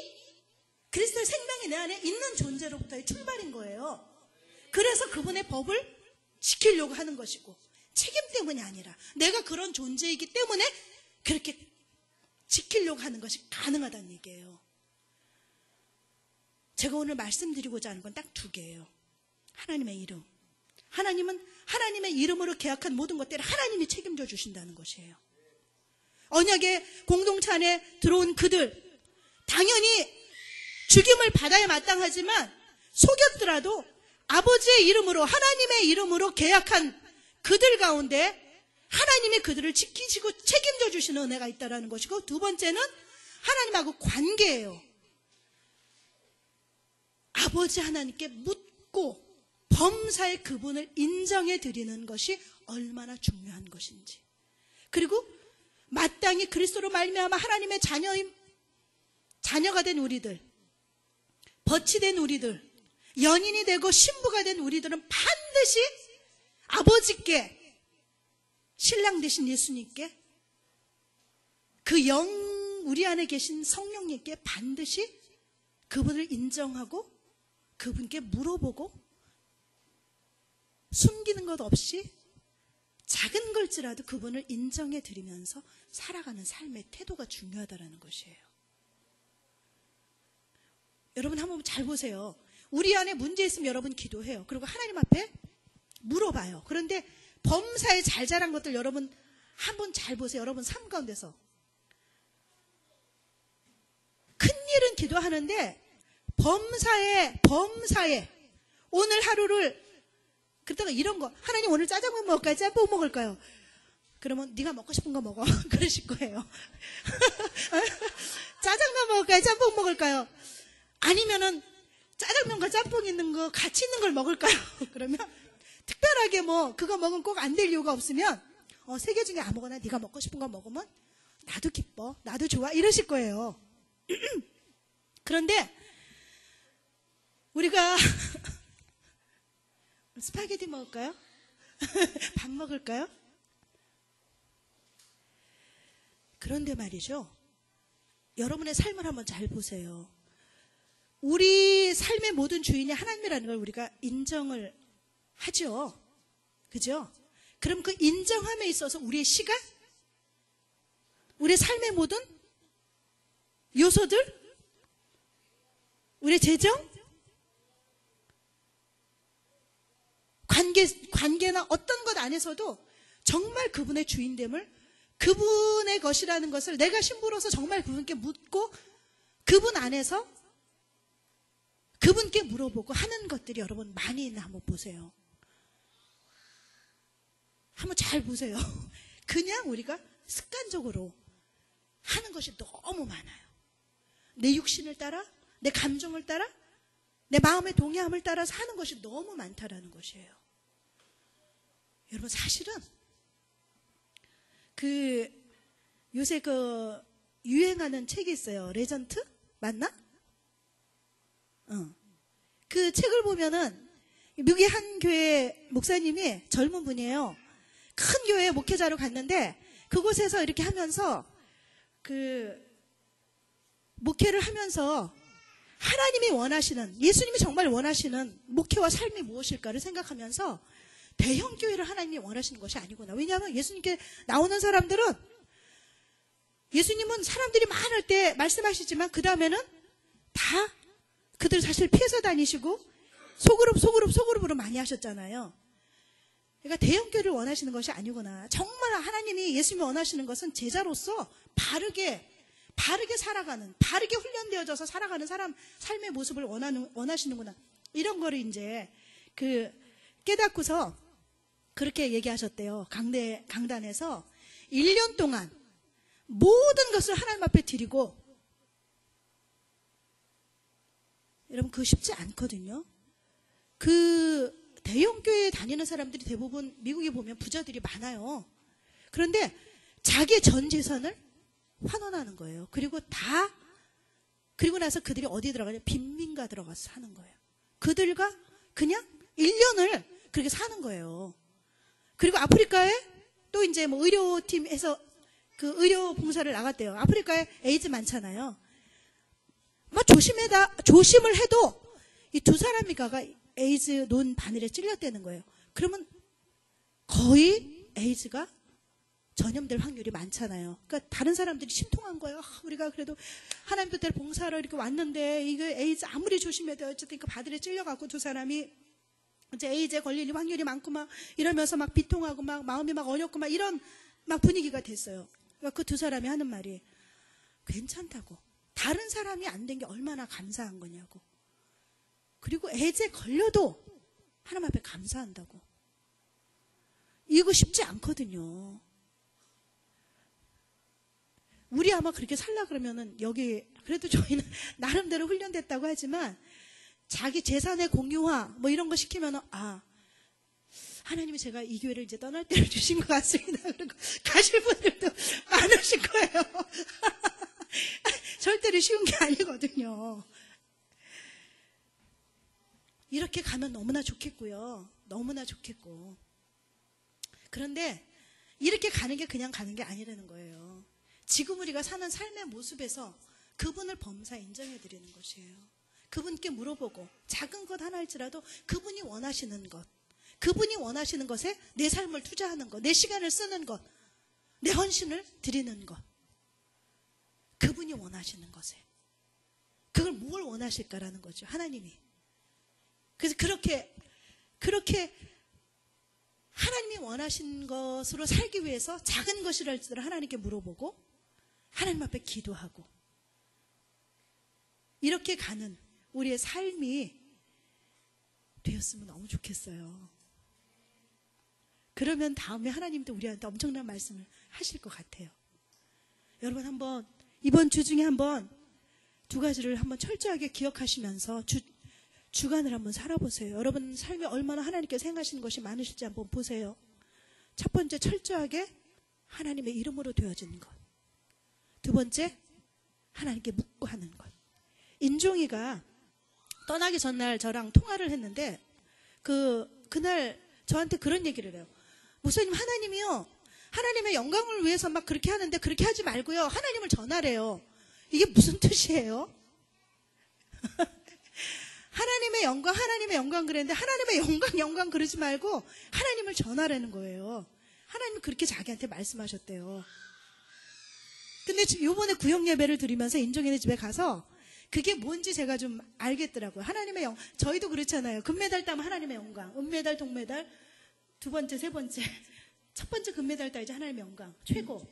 그리스도의 생명이 내 안에 있는 존재로부터의 출발인 거예요. 그래서 그분의 법을 지키려고 하는 것이고, 책임 때문이 아니라 내가 그런 존재이기 때문에 그렇게 지키려고 하는 것이 가능하다는 얘기예요. 제가 오늘 말씀드리고자 하는 건 딱 두 개예요. 하나님의 이름. 하나님은 하나님의 이름으로 계약한 모든 것들을 하나님이 책임져 주신다는 것이에요. 언약의 공동체 안에 들어온 그들, 당연히 죽임을 받아야 마땅하지만 속였더라도 아버지의 이름으로, 하나님의 이름으로 계약한 그들 가운데 하나님이 그들을 지키시고 책임져 주시는 은혜가 있다는 것이고, 두 번째는 하나님하고 관계예요. 아버지 하나님께 묻고 범사의 그분을 인정해 드리는 것이 얼마나 중요한 것인지, 그리고 마땅히 그리스도로 말미암아 하나님의 자녀가 된 우리들, 벗이 된 우리들, 연인이 되고 신부가 된 우리들은 반드시 아버지께, 신랑 되신 예수님께, 그 우리 안에 계신 성령님께 반드시 그분을 인정하고 그분께 물어보고, 숨기는 것 없이 작은 걸지라도 그분을 인정해 드리면서 살아가는 삶의 태도가 중요하다는 것이에요. 여러분 한번 잘 보세요. 우리 안에 문제 있으면 여러분 기도해요. 그리고 하나님 앞에 물어봐요. 그런데 범사에 잘 자란 것들 여러분 한번 잘 보세요. 여러분 삶 가운데서 큰 일은 기도하는데 범사에 오늘 하루를, 그러다가 이런 거, 하나님 오늘 짜장면 먹을까요? 짬뽕 먹을까요? 그러면 네가 먹고 싶은 거 먹어. 그러실 거예요. 짜장면 먹을까요? 짬뽕 먹을까요? 아니면은 짜장면과 짬뽕 있는 거 같이 있는 걸 먹을까요? 그러면 특별하게 뭐 그거 먹으면 꼭 안 될 이유가 없으면 세 개 중에 아무거나 네가 먹고 싶은 거 먹으면 나도 기뻐, 나도 좋아, 이러실 거예요. 그런데 우리가 스파게티 먹을까요? 밥 먹을까요? 그런데 말이죠, 여러분의 삶을 한번 잘 보세요. 우리 삶의 모든 주인이 하나님이라는 걸 우리가 인정을 하죠. 그죠? 그럼 그 인정함에 있어서 우리의 시간, 우리의 삶의 모든 요소들, 우리의 재정, 관계나 어떤 것 안에서도 정말 그분의 주인됨을, 그분의 것이라는 것을 내가 신부로서 정말 그분께 묻고 그분 안에서 그분께 물어보고 하는 것들이 여러분 많이 있나 한번 보세요. 한번 잘 보세요. 그냥 우리가 습관적으로 하는 것이 너무 많아요. 내 육신을 따라, 내 감정을 따라, 내 마음의 동의함을 따라서 하는 것이 너무 많다라는 것이에요. 여러분 사실은 요새 유행하는 책이 있어요. 레전트? 맞나? 그 책을 보면은 미국의 한 교회 목사님이 젊은 분이에요. 큰 교회 목회자로 갔는데 그곳에서 이렇게 하면서 목회를 하면서 하나님이 원하시는, 예수님이 정말 원하시는 목회와 삶이 무엇일까를 생각하면서 대형 교회를 하나님이 원하시는 것이 아니구나. 왜냐하면 예수님께 나오는 사람들은, 예수님은 사람들이 많을 때 말씀하시지만 그 다음에는 다 그들 사실 피해서 다니시고 소그룹으로 많이 하셨잖아요. 그러니까 대형 교회를 원하시는 것이 아니구나. 정말 하나님이, 예수님이 원하시는 것은 제자로서 바르게 바르게 살아가는, 바르게 훈련되어져서 살아가는 삶의 모습을 원하시는구나. 이런 거를 이제 깨닫고서 그렇게 얘기하셨대요. 강단에서 1년 동안 모든 것을 하나님 앞에 드리고, 여러분 그거 쉽지 않거든요. 대형교회에 다니는 사람들이 대부분 미국에 보면 부자들이 많아요. 그런데 자기의 전 재산을 환원하는 거예요. 그리고 나서 그들이 어디 들어가냐? 빈민가 들어가서 사는 거예요. 그들과 그냥 1년을 그렇게 사는 거예요. 그리고 아프리카에 또 이제 뭐 의료팀에서 의료 봉사를 나갔대요. 아프리카에 에이즈 많잖아요. 막 조심을 해도 이 두 사람이 가가 에이즈 논 바늘에 찔렸다는 거예요. 그러면 거의 에이즈가 전염될 확률이 많잖아요. 그러니까 다른 사람들이 심통한 거예요. 우리가 그래도 하나님 뜻대로 봉사를 이렇게 왔는데 이거 에이즈 아무리 조심해도 어쨌든 그 바늘에 찔려갖고 두 사람이 이제 에이즈에 걸릴 확률이 많고 막 이러면서 막 비통하고 막 마음이 막 어렵고 막 이런 막 분위기가 됐어요. 그러니까 그 두 사람이 하는 말이 괜찮다고. 다른 사람이 안 된 게 얼마나 감사한 거냐고. 그리고 에이즈에 걸려도 하나님 앞에 감사한다고. 이거 쉽지 않거든요. 우리 아마 그렇게 살라 그러면은 여기 그래도 저희는 나름대로 훈련됐다고 하지만 자기 재산의 공유화 뭐 이런 거 시키면은 하나님이 제가 이 교회를 이제 떠날 때를 주신 것 같습니다. 그리고 가실 분들도 많으실 거예요. 절대로 쉬운 게 아니거든요. 이렇게 가면 너무나 좋겠고요. 너무나 좋겠고. 그런데 이렇게 가는 게 그냥 가는 게 아니라는 거예요. 지금 우리가 사는 삶의 모습에서 그분을 범사 인정해 드리는 것이에요. 그분께 물어보고 작은 것 하나일지라도 그분이 원하시는 것, 그분이 원하시는 것에 내 삶을 투자하는 것, 내 시간을 쓰는 것, 내 헌신을 드리는 것, 그분이 원하시는 것에 그걸 뭘 원하실까라는 거죠. 하나님이. 그래서 그렇게 하나님이 원하신 것으로 살기 위해서 작은 것이랄지라도 하나님께 물어보고 하나님 앞에 기도하고 이렇게 가는 우리의 삶이 되었으면 너무 좋겠어요. 그러면 다음에 하나님도 우리한테 엄청난 말씀을 하실 것 같아요. 여러분 한번 이번 주 중에 한번 두 가지를 한번 철저하게 기억하시면서 주간을 한번 살아보세요. 여러분 삶에 얼마나 하나님께 생각하시는 것이 많으실지 한번 보세요. 첫 번째, 철저하게 하나님의 이름으로 되어지는 것. 두 번째, 하나님께 묻고 하는 것. 인종이가 떠나기 전날 저랑 통화를 했는데 그날 저한테 그런 얘기를 해요. 목사님, 하나님이요, 하나님의 영광을 위해서 막 그렇게 하는데 그렇게 하지 말고요, 하나님을 전하래요. 이게 무슨 뜻이에요? 하나님의 영광 그랬는데 하나님의 영광 그러지 말고 하나님을 전하라는 거예요. 하나님은 그렇게 자기한테 말씀하셨대요. 근데 요번에 구역 예배를 드리면서 인종이네 집에 가서 그게 뭔지 제가 좀 알겠더라고요. 하나님의 저희도 그렇잖아요. 금메달 따면 하나님의 영광, 은메달, 동메달, 두 번째, 세 번째. 첫 번째 금메달 따야지 하나님의 영광, 최고.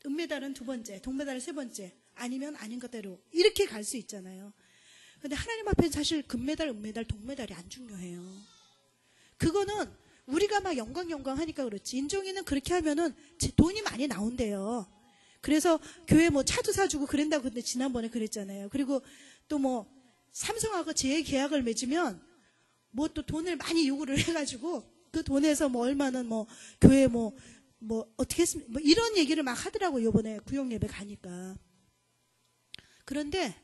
은메달은 두 번째, 동메달은 세 번째. 아니면 아닌 것대로 이렇게 갈 수 있잖아요. 근데 하나님 앞에는 사실 금메달, 은메달, 동메달이 안 중요해요. 그거는 우리가 막 영광 하니까 그렇지. 인종이는 그렇게 하면은 돈이 많이 나온대요. 그래서 교회 뭐 차도 사주고 그런다고 근데 지난번에 그랬잖아요. 그리고 또 뭐 삼성하고 재계약을 맺으면 뭐 또 돈을 많이 요구를 해가지고 그 돈에서 뭐 얼마는 뭐 교회 뭐 어떻게 했습니까? 뭐 이런 얘기를 막 하더라고요. 이번에 구역 예배 가니까. 그런데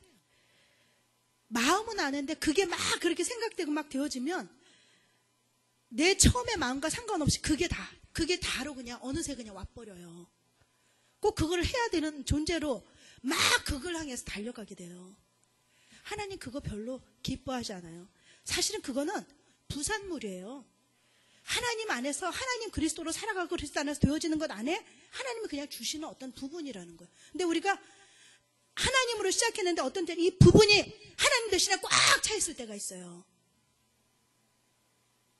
마음은 아는데 그게 막 그렇게 생각되고 막 되어지면 내 처음의 마음과 상관없이 그게 다로 그냥 어느새 그냥 와버려요. 꼭 그걸 해야 되는 존재로 막 그걸 향해서 달려가게 돼요. 하나님 그거 별로 기뻐하지 않아요. 사실은 그거는 부산물이에요. 하나님 안에서 하나님 그리스도로 살아가고 그리스도 안에서 되어지는 것 안에 하나님이 그냥 주시는 어떤 부분이라는 거예요. 근데 우리가 하나님으로 시작했는데 어떤 때는 이 부분이 하나님 대신에 꽉 차 있을 때가 있어요.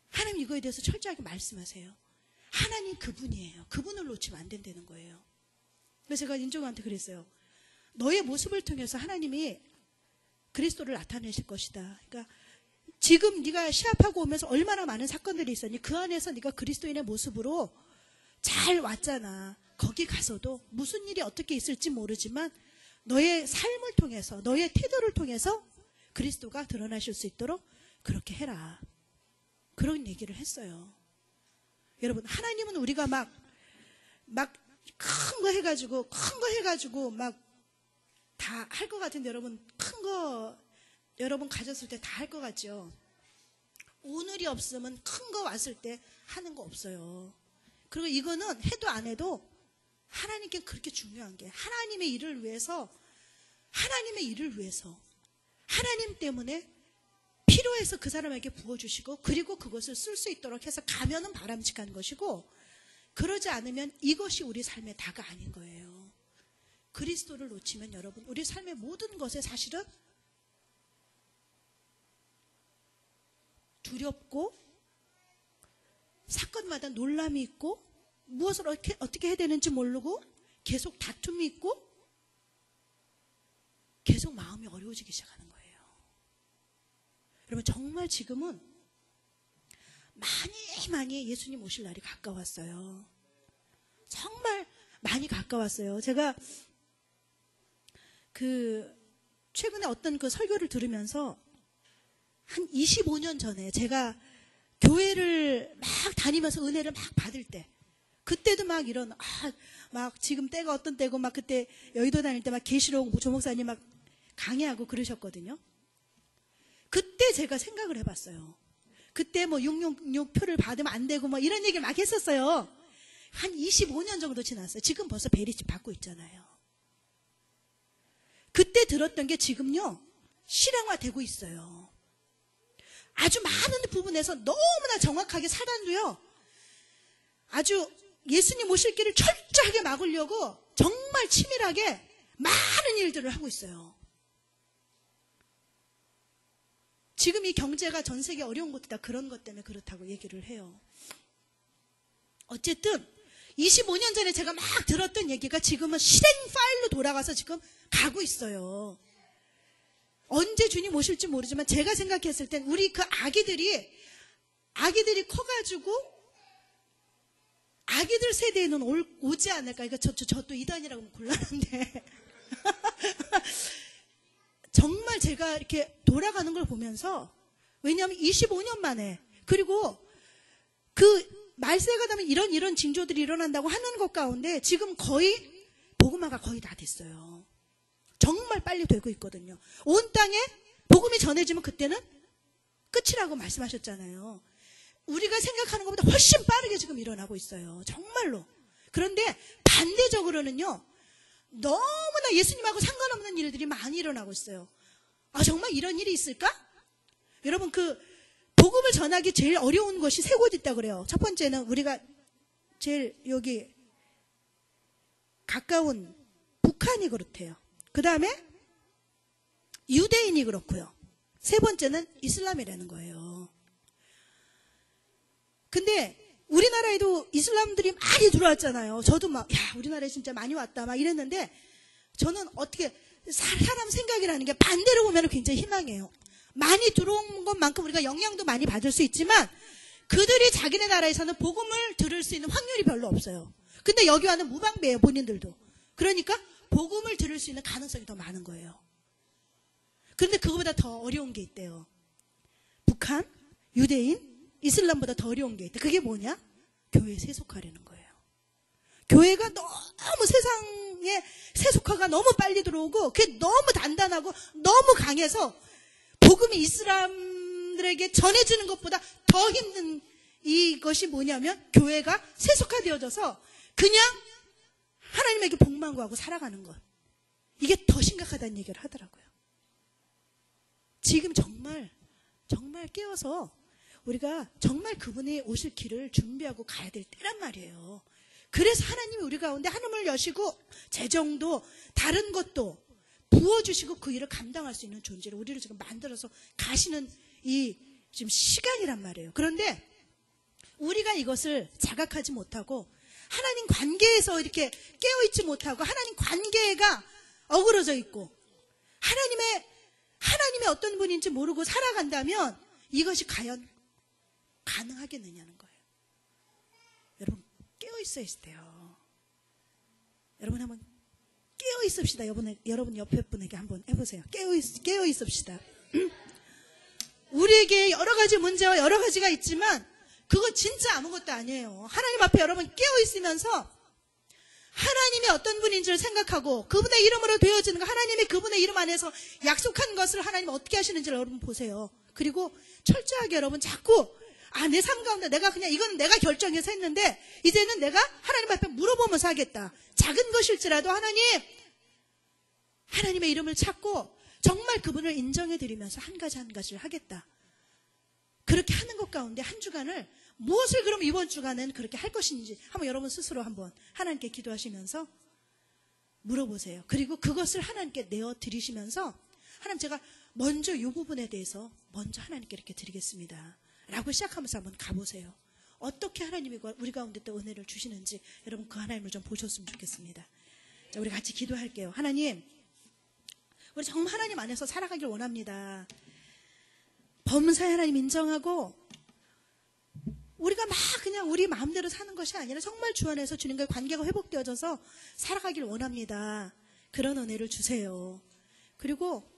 하나님 이거에 대해서 철저하게 말씀하세요. 하나님 그분이에요. 그분을 놓치면 안 된다는 거예요. 그래서 제가 인종한테 그랬어요. 너의 모습을 통해서 하나님이 그리스도를 나타내실 것이다. 그러니까 지금 네가 시합하고 오면서 얼마나 많은 사건들이 있었니? 그 안에서 네가 그리스도인의 모습으로 잘 왔잖아. 거기 가서도 무슨 일이 어떻게 있을지 모르지만 너의 삶을 통해서, 너의 태도를 통해서 그리스도가 드러나실 수 있도록 그렇게 해라. 그런 얘기를 했어요. 여러분, 하나님은 우리가 막 큰 거 해가지고 막 다 할 것 같은데, 여러분, 큰 거 여러분 가졌을 때 다 할 것 같죠? 오늘이 없으면 큰 거 왔을 때 하는 거 없어요. 그리고 이거는 해도 안 해도 하나님께 그렇게 중요한 게, 하나님의 일을 위해서 하나님 때문에 필요해서 그 사람에게 부어주시고, 그리고 그것을 쓸 수 있도록 해서 가면은 바람직한 것이고, 그러지 않으면 이것이 우리 삶의 다가 아닌 거예요. 그리스도를 놓치면 여러분, 우리 삶의 모든 것에 사실은 두렵고, 사건마다 놀람이 있고, 무엇을 어떻게 해야 되는지 모르고, 계속 다툼이 있고, 계속 마음이 어려워지기 시작하는 거예요. 여러분, 정말 지금은 많이 예수님 오실 날이 가까웠어요. 정말 많이 가까웠어요. 제가 최근에 어떤 그 설교를 들으면서 한 25년 전에 제가 교회를 막 다니면서 은혜를 막 받을 때, 그때도 막 이런 막 지금 때가 어떤 때고, 막 그때 여의도 다닐 때 막 계시록 조목사님 막 강의하고 그러셨거든요. 그때 제가 생각을 해봤어요. 그때 뭐 666표를 받으면 안 되고 뭐 이런 얘기를 막 했었어요. 한 25년 정도 지났어요. 지금 벌써 베리집 받고 있잖아요. 그때 들었던 게 지금요 실행화되고 있어요. 아주 많은 부분에서 너무나 정확하게 사단도요, 아주 예수님 오실 길을 철저하게 막으려고 정말 치밀하게 많은 일들을 하고 있어요. 지금 이 경제가 전 세계 어려운 것도 다 그런 것 때문에 그렇다고 얘기를 해요. 어쨌든 25년 전에 제가 막 들었던 얘기가 지금은 실행 파일로 돌아가서 지금 가고 있어요. 언제 주님 오실지 모르지만 제가 생각했을 땐 우리 그 아기들이 커가지고 아기들 세대에는 오지 않을까. 그러니까 저 또 이단이라고 하면 곤란한데 정말 제가 이렇게 돌아가는 걸 보면서, 왜냐하면 25년 만에, 그리고 그 말세가 되면 이런 징조들이 일어난다고 하는 것 가운데 지금 거의 복음화가 거의 다 됐어요. 정말 빨리 되고 있거든요. 온 땅에 복음이 전해지면 그때는 끝이라고 말씀하셨잖아요. 우리가 생각하는 것보다 훨씬 빠르게 지금 일어나고 있어요. 정말로. 그런데 반대적으로는요, 너무나 예수님하고 상관없는 일들이 많이 일어나고 있어요. 정말 이런 일이 있을까? 여러분, 복음을 전하기 제일 어려운 것이 세 곳 있다고 그래요. 첫 번째는 우리가 제일 여기 가까운 북한이 그렇대요. 그 다음에 유대인이 그렇고요. 세 번째는 이슬람이라는 거예요. 근데 우리나라에도 이슬람들이 많이 들어왔잖아요. 저도 막, 우리나라에 진짜 많이 왔다 막 이랬는데, 저는 어떻게 사람 생각이라는 게 반대로 보면 굉장히 희망해요. 많이 들어온 것만큼 우리가 영향도 많이 받을 수 있지만 그들이 자기네 나라에서는 복음을 들을 수 있는 확률이 별로 없어요. 근데 여기 와는 무방비예요, 본인들도. 그러니까 복음을 들을 수 있는 가능성이 더 많은 거예요. 그런데 그거보다 더 어려운 게 있대요. 북한, 유대인, 이슬람보다 더 어려운 게 있대. 그게 뭐냐? 교회에 세속화라는 거예요. 교회가 너무 세상에 세속화가 너무 빨리 들어오고, 그게 너무 단단하고 너무 강해서 복음이 이슬람들에게 전해지는 것보다 더 힘든 이것이 뭐냐면, 교회가 세속화되어져서 그냥 하나님에게 복만 구하고 살아가는 것. 이게 더 심각하다는 얘기를 하더라고요. 지금 정말 깨어서 우리가 정말 그분이 오실 길을 준비하고 가야 될 때란 말이에요. 그래서 하나님이 우리 가운데 하늘을 여시고 재정도 다른 것도 부어주시고 그 일을 감당할 수 있는 존재를 우리를 지금 만들어서 가시는 이 지금 시간이란 말이에요. 그런데 우리가 이것을 자각하지 못하고 하나님 관계에서 이렇게 깨어있지 못하고 하나님 관계가 어그러져 있고 하나님의 어떤 분인지 모르고 살아간다면 이것이 과연 가능하겠느냐는 거예요. 여러분 깨어 있어야 돼요. 여러분 한번 깨어 있읍시다. 여러분 옆에 분에게 한번 해보세요. 깨어 있읍시다. 우리에게 여러 가지 문제와 여러 가지가 있지만 그거 진짜 아무것도 아니에요. 하나님 앞에 여러분 깨어 있으면서 하나님이 어떤 분인지를 생각하고 그분의 이름으로 되어지는 거, 하나님이 그분의 이름 안에서 약속한 것을 하나님 어떻게 하시는지를 여러분 보세요. 그리고 철저하게 여러분 자꾸 내 삶 가운데 내가 그냥 이건 내가 결정해서 했는데 이제는 내가 하나님 앞에 물어보면서 하겠다. 작은 것일지라도 하나님의 이름을 찾고 정말 그분을 인정해 드리면서 한 가지를 하겠다. 그렇게 하는 것 가운데 한 주간을 무엇을 그럼 이번 주간은 그렇게 할 것인지 한번 여러분 스스로 한번 하나님께 기도하시면서 물어보세요. 그리고 그것을 하나님께 내어 드리시면서 하나님 제가 먼저 이 부분에 대해서 먼저 하나님께 이렇게 드리겠습니다 라고 시작하면서 한번 가보세요. 어떻게 하나님이 우리 가운데 또 은혜를 주시는지 여러분 그 하나님을 좀 보셨으면 좋겠습니다. 자, 우리 같이 기도할게요. 하나님, 우리 정말 하나님 안에서 살아가길 원합니다. 범사에 하나님 인정하고 우리가 막 그냥 우리 마음대로 사는 것이 아니라 정말 주 안에서 주님과의 관계가 회복되어져서 살아가길 원합니다. 그런 은혜를 주세요. 그리고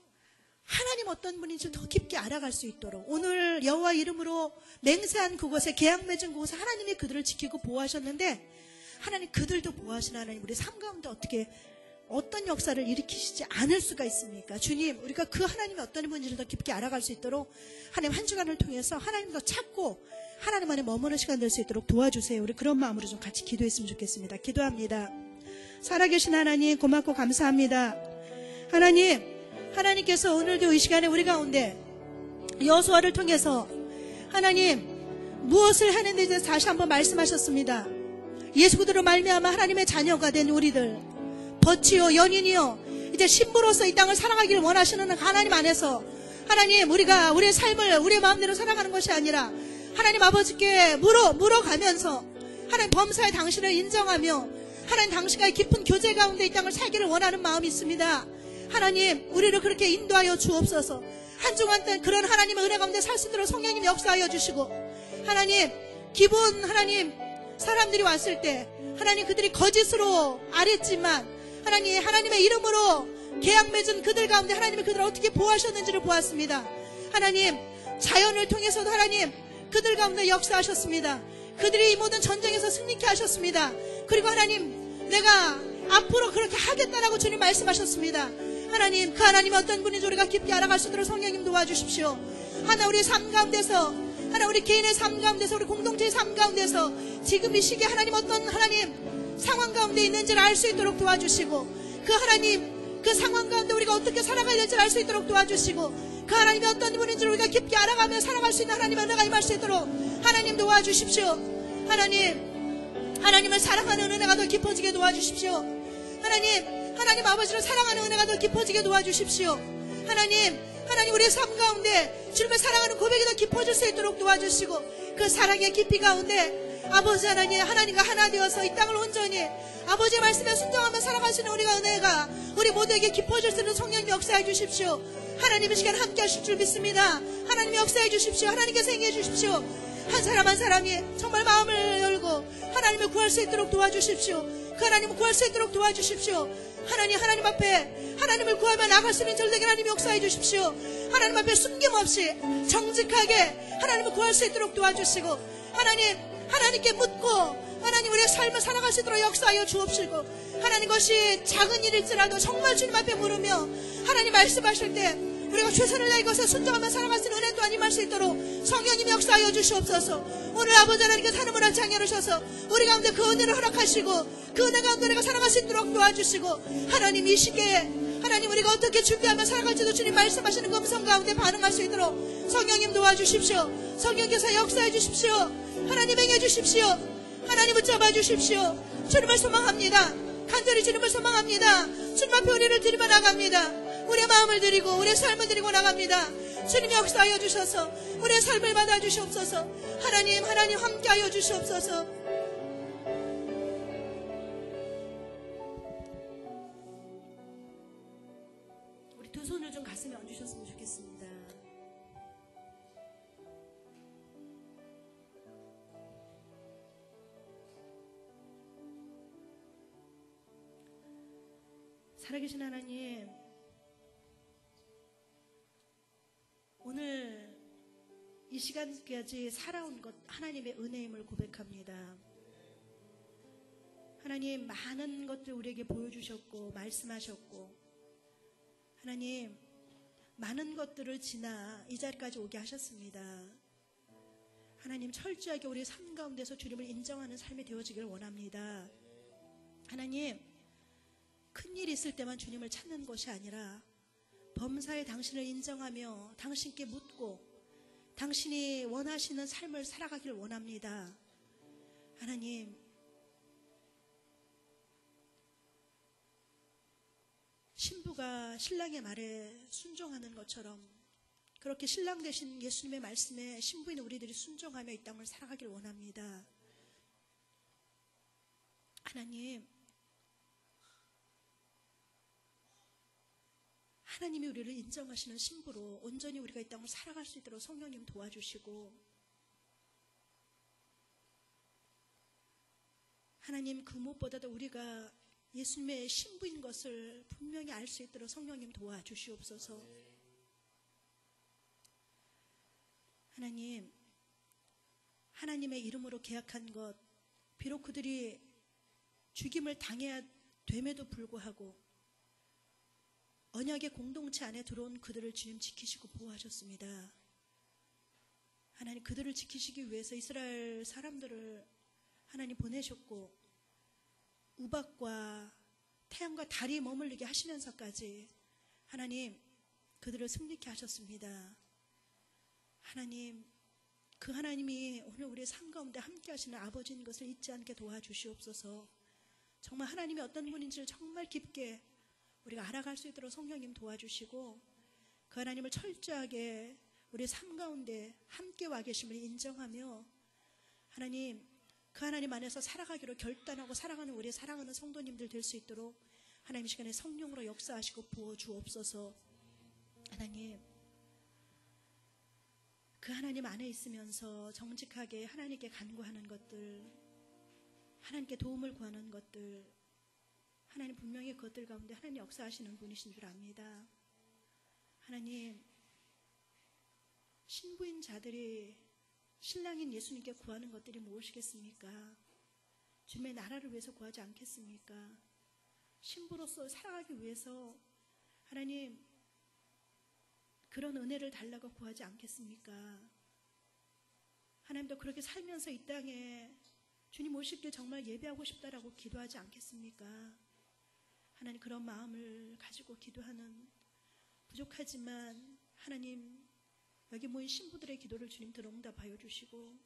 하나님 어떤 분인지 더 깊게 알아갈 수 있도록 오늘 여호와 이름으로 맹세한 그곳에 계약 맺은 그곳에 하나님이 그들을 지키고 보호하셨는데 하나님 그들도 보호하시는 하나님 우리 삶 가운데 어떤 역사를 일으키시지 않을 수가 있습니까? 주님, 우리가 그 하나님이 어떤 분인지를 더 깊게 알아갈 수 있도록 하나님 한 주간을 통해서 하나님 더 찾고 하나님 안에 머무는 시간 될 수 있도록 도와주세요. 우리 그런 마음으로 좀 같이 기도했으면 좋겠습니다. 기도합니다. 살아계신 하나님 고맙고 감사합니다. 하나님께서 오늘도 이 시간에 우리 가운데 여호수아를 통해서 하나님 무엇을 하는지 대해서 다시 한번 말씀하셨습니다. 예수 그리스도로 말미암아 하나님의 자녀가 된 우리들 벗이요 연인이요 이제 신부로서 이 땅을 살아가기를 원하시는 하나님 안에서 하나님 우리가 우리의 삶을 우리의 마음대로 살아가는 것이 아니라 하나님 아버지께 물어가면서 하나님 범사의 당신을 인정하며 하나님 당신과의 깊은 교제 가운데 이 땅을 살기를 원하는 마음이 있습니다. 하나님 우리를 그렇게 인도하여 주옵소서. 한 주간 동안 그런 하나님의 은혜 가운데 살 수 있도록 성령님 역사하여 주시고 하나님 하나님 사람들이 왔을 때 하나님 그들이 거짓으로 아랬지만 하나님의 이름으로 계약 맺은 그들 가운데 하나님이 그들을 어떻게 보호하셨는지를 보았습니다. 하나님 자연을 통해서도 하나님 그들 가운데 역사하셨습니다. 그들이 이 모든 전쟁에서 승리케 하셨습니다. 그리고 하나님 내가 앞으로 그렇게 하겠다라고 주님 말씀하셨습니다. 하나님 그 하나님 어떤 분인지 우리가 깊게 알아갈 수 있도록 성령님 도와주십시오. 하나 우리의 삶 가운데서 하나 우리 개인의 삶 가운데서 우리 공동체의 삶 가운데서 지금 이 시기에 하나님 어떤 하나님 상황 가운데 있는지를 알 수 있도록 도와주시고 그 하나님 그 상황 가운데 우리가 어떻게 살아가야 될지를 알 수 있도록 도와주시고 그 하나님이 어떤 분인지를 우리가 깊게 알아가며 살아갈 수 있는 하나님의 은혜가 임할 수 있도록 하나님 도와주십시오. 하나님을 사랑하는 은혜가 더 깊어지게 도와주십시오. 하나님 아버지를 사랑하는 은혜가 더 깊어지게 도와주십시오. 하나님 우리의 삶 가운데 주님을 사랑하는 고백이 더 깊어질 수 있도록 도와주시고 그 사랑의 깊이 가운데 아버지 하나님과 하나 되어서 이 땅을 온전히 아버지의 말씀에 순종하며 살아가시는 우리가 은혜가 우리 모두에게 깊어질 수 있는 성령님 역사해 주십시오. 하나님 이 시간 함께 하실 줄 믿습니다. 하나님 역사해 주십시오. 하나님께서 행해 주십시오. 한 사람 한 사람이 정말 마음을 열고 하나님을 구할 수 있도록 도와주십시오. 그 하나님을 구할 수 있도록 도와주십시오. 하나님 앞에 하나님을 구하며 나갈 수 있는 절대기 하나님 역사해 주십시오. 하나님 앞에 숨김없이 정직하게 하나님을 구할 수 있도록 도와주시고 하나님께 묻고 하나님 우리의 삶을 살아갈 수 있도록 역사하여 주옵시고 하나님 것이 작은 일일지라도 정말 주님 앞에 물으며 하나님 말씀하실 때 우리가 최선을 다해 것에 순종하며 살아갈 수 있는 은혜 또한 임할 수 있도록 성령님 역사하여 주시옵소서. 오늘 아버지 하나님께서 하늘문을 창해 놓으셔서 우리 가운데 그 은혜를 허락하시고 그 은혜 가운데 우리가 살아갈 수 있도록 도와주시고 하나님 이 시기에 하나님 우리가 어떻게 준비하며 살아갈지도 주님 말씀하시는 그 음성 가운데 반응할 수 있도록 성령님 도와주십시오. 성령께서 역사해 주십시오. 하나님 행해 주십시오. 하나님 붙잡아 주십시오. 주님을 소망합니다. 간절히 주님을 소망합니다. 주님 앞에 우리를 드리며 나갑니다. 우리의 마음을 드리고 우리의 삶을 드리고 나갑니다. 주님 역사하여 주셔서 우리의 삶을 받아주시옵소서. 하나님 함께하여 주시옵소서. 두 손을 좀 가슴에 얹으셨으면 좋겠습니다. 살아계신 하나님, 오늘 이 시간까지 살아온 것 하나님의 은혜임을 고백합니다. 하나님, 많은 것들 우리에게 보여주셨고 말씀하셨고, 하나님 많은 것들을 지나 이 자리까지 오게 하셨습니다. 하나님, 철저하게 우리 삶 가운데서 주님을 인정하는 삶이 되어지길 원합니다. 하나님, 큰일 있을 때만 주님을 찾는 것이 아니라 범사에 당신을 인정하며 당신께 묻고 당신이 원하시는 삶을 살아가길 원합니다. 하나님, 신부가 신랑의 말에 순종하는 것처럼 그렇게 신랑 되신 예수님의 말씀에 신부인 우리들이 순종하며 이 땅을 살아가길 원합니다. 하나님, 하나님이 우리를 인정하시는 신부로 온전히 우리가 이 땅을 살아갈 수 있도록 성령님 도와주시고, 하나님, 그 무엇보다도 우리가 예수님의 신부인 것을 분명히 알 수 있도록 성령님 도와주시옵소서. 하나님, 하나님의 이름으로 계약한 것, 비록 그들이 죽임을 당해야 됨에도 불구하고 언약의 공동체 안에 들어온 그들을 주님 지키시고 보호하셨습니다. 하나님, 그들을 지키시기 위해서 이스라엘 사람들을 하나님 보내셨고, 우박과 태양과 달이 머물르게 하시면서까지 하나님 그들을 승리케 하셨습니다. 하나님, 그 하나님이 오늘 우리의 삶 가운데 함께 하시는 아버지인 것을 잊지 않게 도와주시옵소서. 정말 하나님이 어떤 분인지를 정말 깊게 우리가 알아갈 수 있도록 성령님 도와주시고, 그 하나님을 철저하게 우리 삶 가운데 함께 와 계심을 인정하며 하나님, 그 하나님 안에서 살아가기로 결단하고 살아가는 우리의 사랑하는 성도님들 될 수 있도록 하나님 시간에 성령으로 역사하시고 부어주옵소서. 하나님, 그 하나님 안에 있으면서 정직하게 하나님께 간구하는 것들, 하나님께 도움을 구하는 것들, 하나님 분명히 그것들 가운데 하나님 역사하시는 분이신 줄 압니다. 하나님, 신부인 자들이 신랑인 예수님께 구하는 것들이 무엇이겠습니까? 주님의 나라를 위해서 구하지 않겠습니까? 신부로서 살아가기 위해서 하나님 그런 은혜를 달라고 구하지 않겠습니까? 하나님도 그렇게 살면서 이 땅에 주님 오실 때 정말 예배하고 싶다라고 기도하지 않겠습니까? 하나님, 그런 마음을 가지고 기도하는 부족하지만 하나님 여기 모인 신부들의 기도를 주님 들어 응답하여 주시고,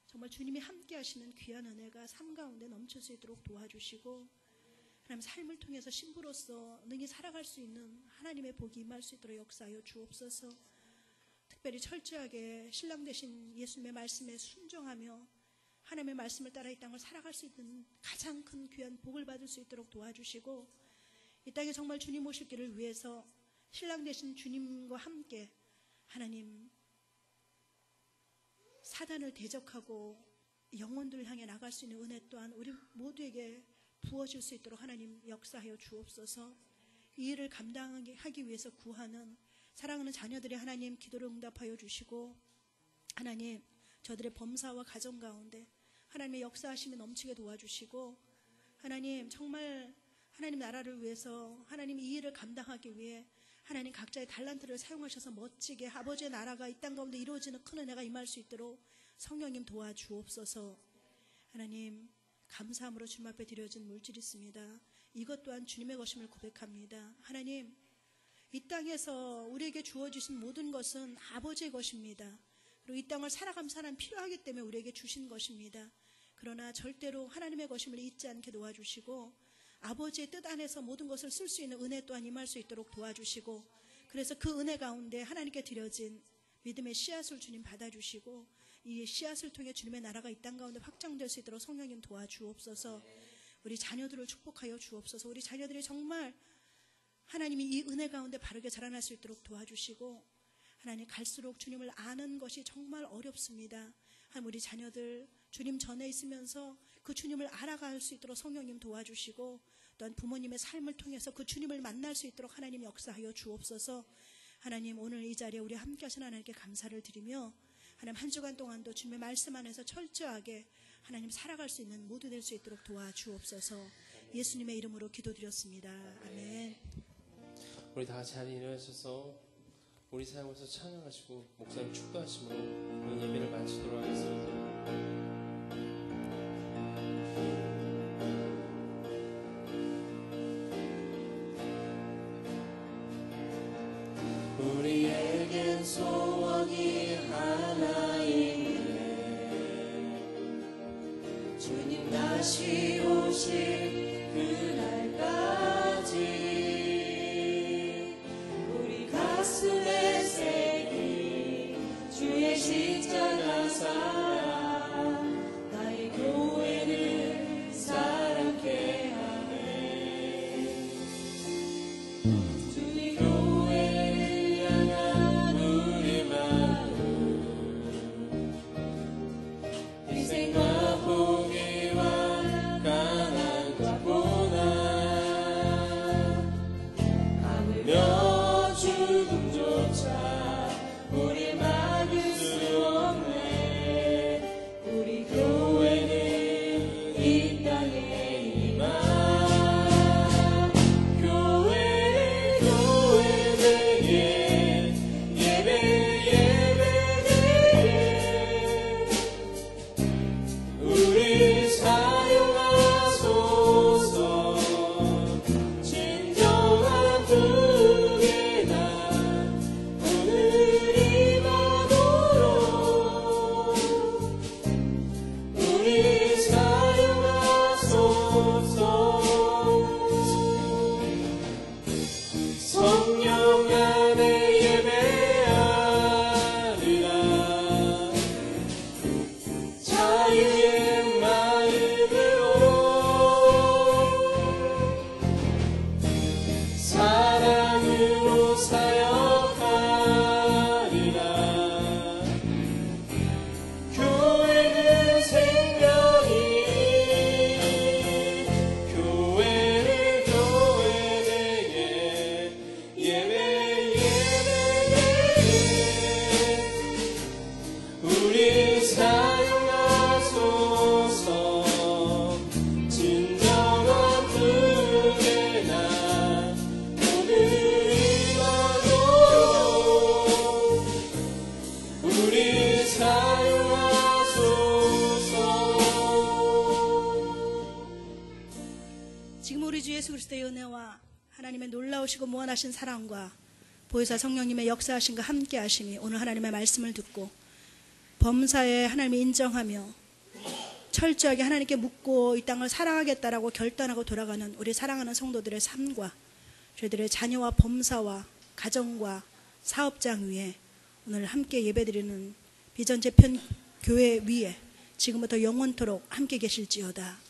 정말 주님이 함께 하시는 귀한 은혜가 삶 가운데 넘칠 수 있도록 도와주시고, 하나님 삶을 통해서 신부로서 능히 살아갈 수 있는 하나님의 복이 임할 수 있도록 역사하여 주옵소서. 특별히 철저하게 신랑 되신 예수님의 말씀에 순종하며 하나님의 말씀을 따라 이 땅을 살아갈 수 있는 가장 큰 귀한 복을 받을 수 있도록 도와주시고, 이 땅에 정말 주님 오실 길을 위해서 신랑 되신 주님과 함께 하나님 사단을 대적하고 영혼들을 향해 나갈 수 있는 은혜 또한 우리 모두에게 부어질 수 있도록 하나님 역사하여 주옵소서. 이 일을 감당하기 위해서 구하는 사랑하는 자녀들의 하나님 기도를 응답하여 주시고, 하나님 저들의 범사와 가정 가운데 하나님의 역사하심이 넘치게 도와주시고, 하나님 정말 하나님 나라를 위해서 하나님 이 일을 감당하기 위해 하나님 각자의 달란트를 사용하셔서 멋지게 아버지의 나라가 이 땅 가운데 이루어지는 큰 은혜가 임할 수 있도록 성령님 도와주옵소서. 하나님 감사함으로 주님 앞에 드려진 물질이 있습니다. 이것 또한 주님의 것임을 고백합니다. 하나님, 이 땅에서 우리에게 주어주신 모든 것은 아버지의 것입니다. 그리고 이 땅을 살아가면서 하나님 필요하기 때문에 우리에게 주신 것입니다. 그러나 절대로 하나님의 것임을 잊지 않게 도와주시고, 아버지의 뜻 안에서 모든 것을 쓸 수 있는 은혜 또한 임할 수 있도록 도와주시고, 그래서 그 은혜 가운데 하나님께 드려진 믿음의 씨앗을 주님 받아주시고, 이 씨앗을 통해 주님의 나라가 이 땅 가운데 확장될 수 있도록 성령님 도와주옵소서. 우리 자녀들을 축복하여 주옵소서. 우리 자녀들이 정말 하나님이 이 은혜 가운데 바르게 자라날 수 있도록 도와주시고, 하나님 갈수록 주님을 아는 것이 정말 어렵습니다. 하나님 우리 자녀들 주님 전에 있으면서 그 주님을 알아갈 수 있도록 성령님 도와주시고, 또한 부모님의 삶을 통해서 그 주님을 만날 수 있도록 하나님 역사하여 주옵소서. 하나님 오늘 이 자리에 우리 함께 하신 하나님께 감사를 드리며, 하나님 한 주간 동안도 주님의 말씀 안에서 철저하게 하나님 살아갈 수 있는 모두 될 수 있도록 도와주옵소서. 예수님의 이름으로 기도드렸습니다. 아멘. 우리 다 자리에 일어나셔서 우리 사용에서 찬양하시고 목사님 축도하심으로 오늘 예배를 마치도록 하겠습니다. 우리에겐 소원이 하나이네. 주님 다시 오실 그날까지 우리 가슴에 새긴 주의 십자가 사랑, 나의 교회를 사랑케 하네. 주의 교회를 향한 우리 마음, 희생과 포기와 가난과 고난, 하물며 죽음조차 우리 막을 수 없네. 우리 교회는 이 땅에 임한 교회되게 예배되게 우리 사용하소서. 진정한 두개나 오늘 이 마음으로 우리 사용하소서. 성령 안에 예배하리라. 자유의 마음으로 사랑으로 사역하리라. 교회는 생명이, 교회를 교회되게 예배되게 우리 사용하소서. 진정한 두개나 오늘 이 마음으로 우리 사용하소서. 지금 우리 주 예수 그리스도의 은혜와 하나님의 놀라우시고 무한하신 사랑과 보혜사 성령님의 역사하심과 함께 하심이 오늘 하나님의 말씀을 듣고 범사에 하나님을 인정하며 철저하게 하나님께 묻고 이 땅을 사랑하겠다라고 결단하고 돌아가는 우리 사랑하는 성도들의 삶과 저희들의 자녀와 범사와 가정과 사업장 위에 오늘 함께 예배드리는 비전 재편 교회 위에 지금부터 영원토록 함께 계실지어다.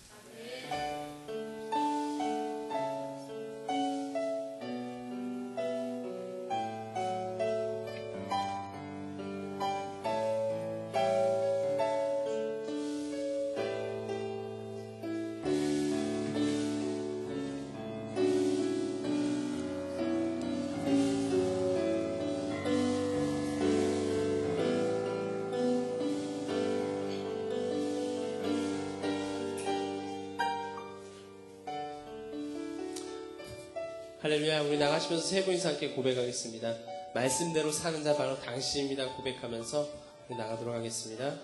할렐루야. 우리 나가시면서 세 분이서 함께 고백하겠습니다. 말씀대로 사는 자 바로 당신입니다 고백하면서 우리 나가도록 하겠습니다.